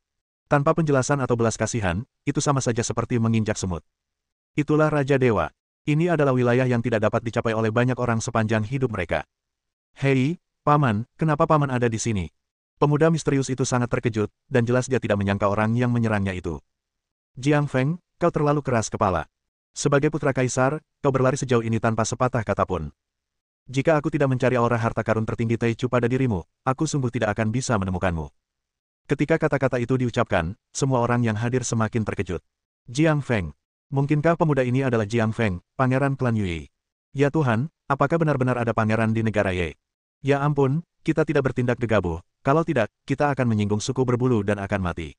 Tanpa penjelasan atau belas kasihan, itu sama saja seperti menginjak semut. Itulah Raja Dewa. Ini adalah wilayah yang tidak dapat dicapai oleh banyak orang sepanjang hidup mereka. Hei, Paman, kenapa Paman ada di sini? Pemuda misterius itu sangat terkejut, dan jelas dia tidak menyangka orang yang menyerangnya itu. Jiang Feng, kau terlalu keras kepala. Sebagai putra kaisar, kau berlari sejauh ini tanpa sepatah kata pun. Jika aku tidak mencari aura harta karun tertinggi Taichu pada dirimu, aku sungguh tidak akan bisa menemukanmu. Ketika kata-kata itu diucapkan, semua orang yang hadir semakin terkejut. Jiang Feng. Mungkinkah pemuda ini adalah Jiang Feng, pangeran klan Yui? Ya Tuhan, apakah benar-benar ada pangeran di negara Ye? Ya ampun, kita tidak bertindak gegabah, kalau tidak, kita akan menyinggung suku berbulu dan akan mati.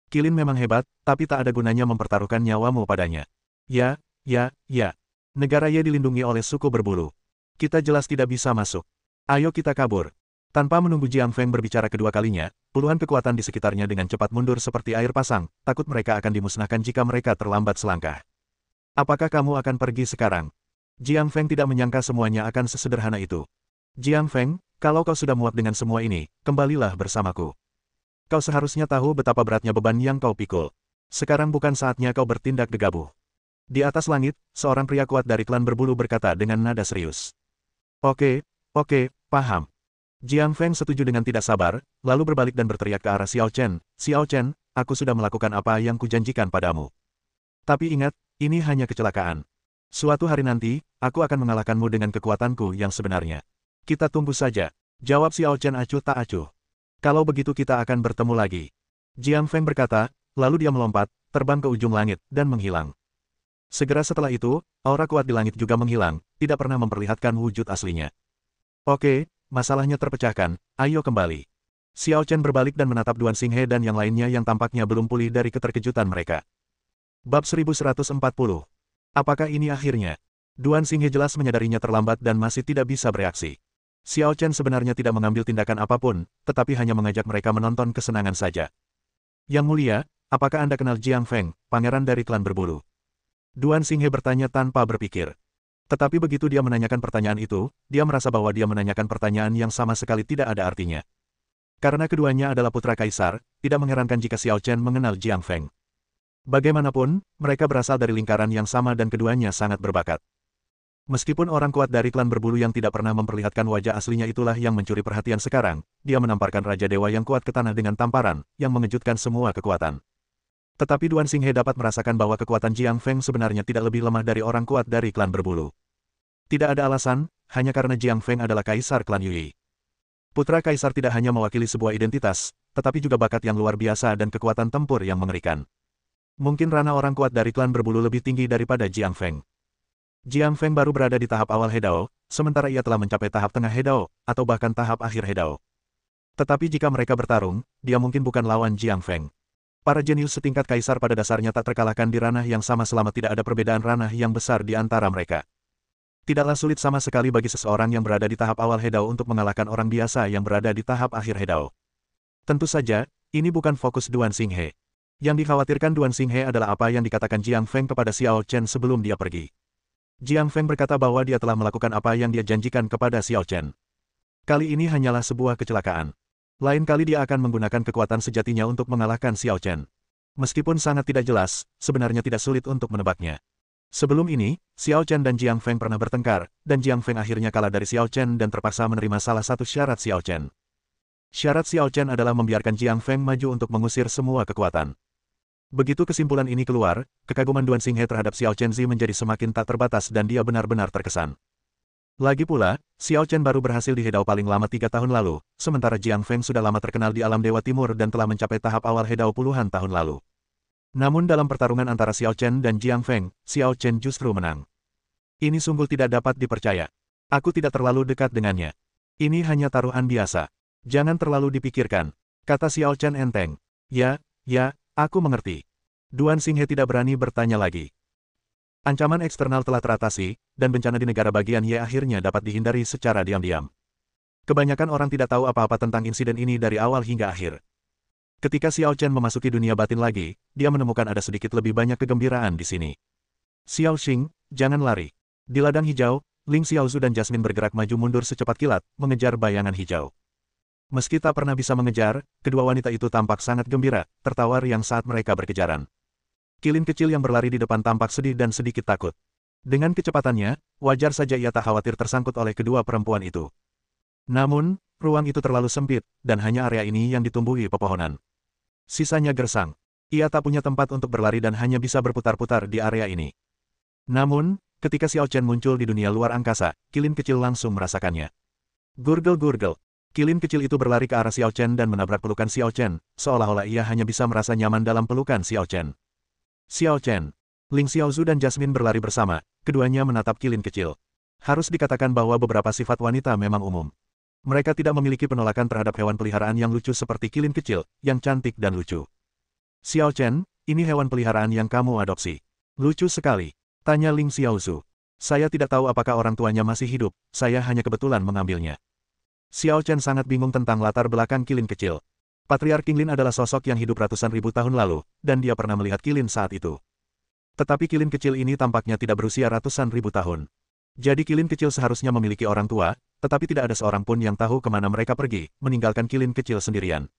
Kilin memang hebat, tapi tak ada gunanya mempertaruhkan nyawamu padanya. Ya. Negara Ye dilindungi oleh suku berbulu. Kita jelas tidak bisa masuk. Ayo kita kabur. Tanpa menunggu Jiang Feng berbicara kedua kalinya, puluhan kekuatan di sekitarnya dengan cepat mundur seperti air pasang, takut mereka akan dimusnahkan jika mereka terlambat selangkah. Apakah kamu akan pergi sekarang? Jiang Feng tidak menyangka semuanya akan sesederhana itu. Jiang Feng, kalau kau sudah muak dengan semua ini, kembalilah bersamaku. Kau seharusnya tahu betapa beratnya beban yang kau pikul. Sekarang bukan saatnya kau bertindak gegabah. Di atas langit, seorang pria kuat dari klan berbulu berkata dengan nada serius. Oke, paham. Jiang Feng setuju dengan tidak sabar, lalu berbalik dan berteriak ke arah Xiao Chen. Xiao Chen, aku sudah melakukan apa yang kujanjikan padamu. Tapi ingat, ini hanya kecelakaan. Suatu hari nanti, aku akan mengalahkanmu dengan kekuatanku yang sebenarnya. Kita tunggu saja. Jawab Xiao Chen acuh tak acuh. Kalau begitu kita akan bertemu lagi. Jiang Feng berkata, lalu dia melompat, terbang ke ujung langit, dan menghilang. Segera setelah itu, aura kuat di langit juga menghilang, tidak pernah memperlihatkan wujud aslinya. Oke, masalahnya terpecahkan, ayo kembali. Xiao Chen berbalik dan menatap Duan Xinghe dan yang lainnya yang tampaknya belum pulih dari keterkejutan mereka. Bab 1140. Apakah ini akhirnya? Duan Xinghe jelas menyadarinya terlambat dan masih tidak bisa bereaksi. Xiao Chen sebenarnya tidak mengambil tindakan apapun, tetapi hanya mengajak mereka menonton kesenangan saja. Yang mulia, apakah Anda kenal Jiang Feng, pangeran dari klan berbulu? Duan Xinghe bertanya tanpa berpikir. Tetapi begitu dia menanyakan pertanyaan itu, dia merasa bahwa dia menanyakan pertanyaan yang sama sekali tidak ada artinya. Karena keduanya adalah putra kaisar, tidak mengherankan jika Xiao Chen mengenal Jiang Feng. Bagaimanapun, mereka berasal dari lingkaran yang sama dan keduanya sangat berbakat. Meskipun orang kuat dari klan berbulu yang tidak pernah memperlihatkan wajah aslinya itulah yang mencuri perhatian sekarang, dia menamparkan Raja Dewa yang kuat ke tanah dengan tamparan, yang mengejutkan semua kekuatan. Tetapi Duan Xinghe dapat merasakan bahwa kekuatan Jiang Feng sebenarnya tidak lebih lemah dari orang kuat dari klan berbulu. Tidak ada alasan, hanya karena Jiang Feng adalah kaisar klan Yui. Putra kaisar tidak hanya mewakili sebuah identitas, tetapi juga bakat yang luar biasa dan kekuatan tempur yang mengerikan. Mungkin rana orang kuat dari klan berbulu lebih tinggi daripada Jiang Feng. Jiang Feng baru berada di tahap awal Hedao, sementara ia telah mencapai tahap tengah Hedao, atau bahkan tahap akhir Hedao. Tetapi jika mereka bertarung, dia mungkin bukan lawan Jiang Feng. Para jenius setingkat kaisar pada dasarnya tak terkalahkan di ranah yang sama selama tidak ada perbedaan ranah yang besar di antara mereka. Tidaklah sulit sama sekali bagi seseorang yang berada di tahap awal Hedao untuk mengalahkan orang biasa yang berada di tahap akhir Hedao. Tentu saja, ini bukan fokus Duan Xinghe. Yang dikhawatirkan Duan Xinghe adalah apa yang dikatakan Jiang Feng kepada Xiao Chen sebelum dia pergi. Jiang Feng berkata bahwa dia telah melakukan apa yang dia janjikan kepada Xiao Chen. Kali ini hanyalah sebuah kecelakaan. Lain kali dia akan menggunakan kekuatan sejatinya untuk mengalahkan Xiao Chen. Meskipun sangat tidak jelas, sebenarnya tidak sulit untuk menebaknya. Sebelum ini, Xiao Chen dan Jiang Feng pernah bertengkar, dan Jiang Feng akhirnya kalah dari Xiao Chen dan terpaksa menerima salah satu syarat Xiao Chen. Syarat Xiao Chen adalah membiarkan Jiang Feng maju untuk mengusir semua kekuatan. Begitu kesimpulan ini keluar, kekaguman Duan Xinghe terhadap Xiao Chenzi menjadi semakin tak terbatas dan dia benar-benar terkesan. Lagi pula, Xiao Chen baru berhasil di Hedao paling lama 3 tahun lalu, sementara Jiang Feng sudah lama terkenal di alam Dewa Timur dan telah mencapai tahap awal Hedao puluhan tahun lalu. Namun dalam pertarungan antara Xiao Chen dan Jiang Feng, Xiao Chen justru menang. Ini sungguh tidak dapat dipercaya. Aku tidak terlalu dekat dengannya. Ini hanya taruhan biasa. Jangan terlalu dipikirkan, kata Xiao Chen enteng. Ya, aku mengerti. Duan Xinghe tidak berani bertanya lagi. Ancaman eksternal telah teratasi, dan bencana di negara bagian Ye akhirnya dapat dihindari secara diam-diam. Kebanyakan orang tidak tahu apa-apa tentang insiden ini dari awal hingga akhir. Ketika Xiao Chen memasuki dunia batin lagi, dia menemukan ada sedikit lebih banyak kegembiraan di sini. Xiao Xing, jangan lari. Di ladang hijau, Ling Xiaozu dan Jasmine bergerak maju mundur secepat kilat, mengejar bayangan hijau. Meski tak pernah bisa mengejar, kedua wanita itu tampak sangat gembira, tertawa riang saat mereka berkejaran. Kilin kecil yang berlari di depan tampak sedih dan sedikit takut. Dengan kecepatannya, wajar saja ia tak khawatir tersangkut oleh kedua perempuan itu. Namun, ruang itu terlalu sempit, dan hanya area ini yang ditumbuhi pepohonan. Sisanya gersang. Ia tak punya tempat untuk berlari dan hanya bisa berputar-putar di area ini. Namun, ketika Xiao Chen muncul di dunia luar angkasa, kilin kecil langsung merasakannya. Gurgel-gurgel. Kilin kecil itu berlari ke arah Xiao Chen dan menabrak pelukan Xiao Chen, seolah-olah ia hanya bisa merasa nyaman dalam pelukan Xiao Chen. Xiao Chen, Ling Xiaozu dan Jasmine berlari bersama, keduanya menatap kilin kecil. Harus dikatakan bahwa beberapa sifat wanita memang umum. Mereka tidak memiliki penolakan terhadap hewan peliharaan yang lucu seperti kilin kecil, yang cantik dan lucu. Xiao Chen, ini hewan peliharaan yang kamu adopsi. Lucu sekali, tanya Ling Xiaozu. Saya tidak tahu apakah orang tuanya masih hidup, saya hanya kebetulan mengambilnya. Xiao Chen sangat bingung tentang latar belakang kilin kecil. Patriark Qinglin adalah sosok yang hidup ratusan ribu tahun lalu, dan dia pernah melihat kilin saat itu. Tetapi kilin kecil ini tampaknya tidak berusia ratusan ribu tahun. Jadi kilin kecil seharusnya memiliki orang tua, tetapi tidak ada seorang pun yang tahu kemana mereka pergi, meninggalkan kilin kecil sendirian.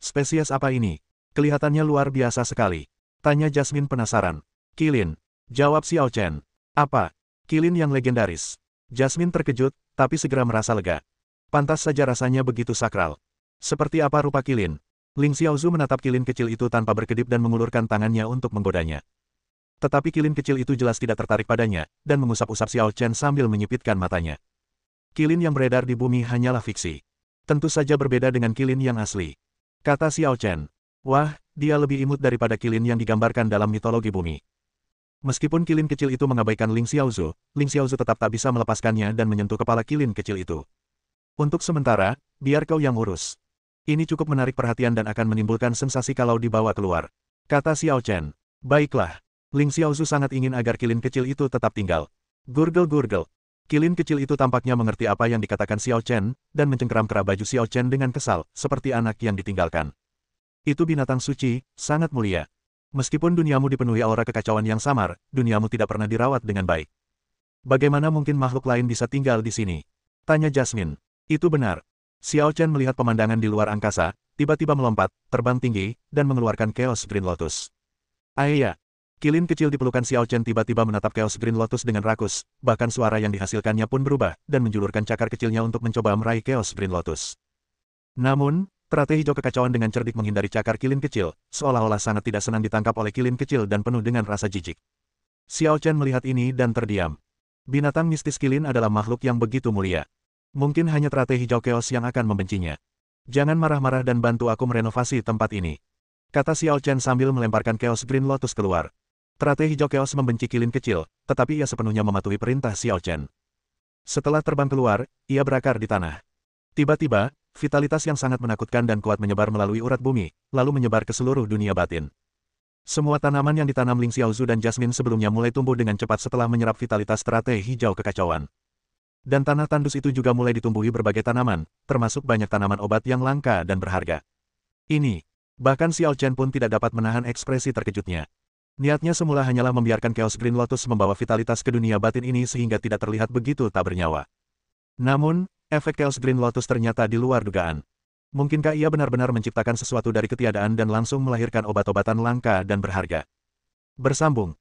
Spesies apa ini? Kelihatannya luar biasa sekali. Tanya Jasmine penasaran. Kilin. Jawab Xiao Chen. Apa? Kilin yang legendaris. Jasmine terkejut, tapi segera merasa lega. Pantas saja rasanya begitu sakral. Seperti apa rupa kilin? Ling Xiaozu menatap kilin kecil itu tanpa berkedip dan mengulurkan tangannya untuk menggodanya. Tetapi kilin kecil itu jelas tidak tertarik padanya, dan mengusap-usap Xiao Chen sambil menyipitkan matanya. Kilin yang beredar di bumi hanyalah fiksi. Tentu saja berbeda dengan kilin yang asli. Kata Xiao Chen. Wah, dia lebih imut daripada kilin yang digambarkan dalam mitologi bumi. Meskipun kilin kecil itu mengabaikan Ling Xiaozu tetap tak bisa melepaskannya dan menyentuh kepala kilin kecil itu. Untuk sementara, biar kau yang urus. Ini cukup menarik perhatian dan akan menimbulkan sensasi kalau dibawa keluar. Kata Xiao Chen. Baiklah. Ling Xiaozu sangat ingin agar kilin kecil itu tetap tinggal. Gurgel-gurgel. Kilin kecil itu tampaknya mengerti apa yang dikatakan Xiao Chen, dan mencengkeram-keram baju Xiao Chen dengan kesal, seperti anak yang ditinggalkan. Itu binatang suci, sangat mulia. Meskipun duniamu dipenuhi aura kekacauan yang samar, duniamu tidak pernah dirawat dengan baik. Bagaimana mungkin makhluk lain bisa tinggal di sini? Tanya Jasmine. Itu benar. Xiao Chen melihat pemandangan di luar angkasa, tiba-tiba melompat, terbang tinggi, dan mengeluarkan Chaos Green Lotus. Ayah. Kilin kecil di pelukan Xiao Chen tiba-tiba menatap Chaos Green Lotus dengan rakus, bahkan suara yang dihasilkannya pun berubah, dan menjulurkan cakar kecilnya untuk mencoba meraih Chaos Green Lotus. Namun, teratai hijau kekacauan dengan cerdik menghindari cakar kilin kecil, seolah-olah sangat tidak senang ditangkap oleh kilin kecil dan penuh dengan rasa jijik. Xiao Chen melihat ini dan terdiam. Binatang mistis kilin adalah makhluk yang begitu mulia. Mungkin hanya teratai hijau Chaos yang akan membencinya. Jangan marah-marah dan bantu aku merenovasi tempat ini. Kata Xiao Chen sambil melemparkan Chaos Green Lotus keluar. Teratai hijau Chaos membenci kilin kecil, tetapi ia sepenuhnya mematuhi perintah Xiao Chen. Setelah terbang keluar, ia berakar di tanah. Tiba-tiba, vitalitas yang sangat menakutkan dan kuat menyebar melalui urat bumi, lalu menyebar ke seluruh dunia batin. Semua tanaman yang ditanam Ling Xiaozu dan Jasmine sebelumnya mulai tumbuh dengan cepat setelah menyerap vitalitas teratai hijau kekacauan. Dan tanah tandus itu juga mulai ditumbuhi berbagai tanaman, termasuk banyak tanaman obat yang langka dan berharga. Ini, bahkan Xiao Chen pun tidak dapat menahan ekspresi terkejutnya. Niatnya semula hanyalah membiarkan Chaos Green Lotus membawa vitalitas ke dunia batin ini sehingga tidak terlihat begitu tak bernyawa. Namun, efek Chaos Green Lotus ternyata di luar dugaan. Mungkinkah ia benar-benar menciptakan sesuatu dari ketiadaan dan langsung melahirkan obat-obatan langka dan berharga? Bersambung.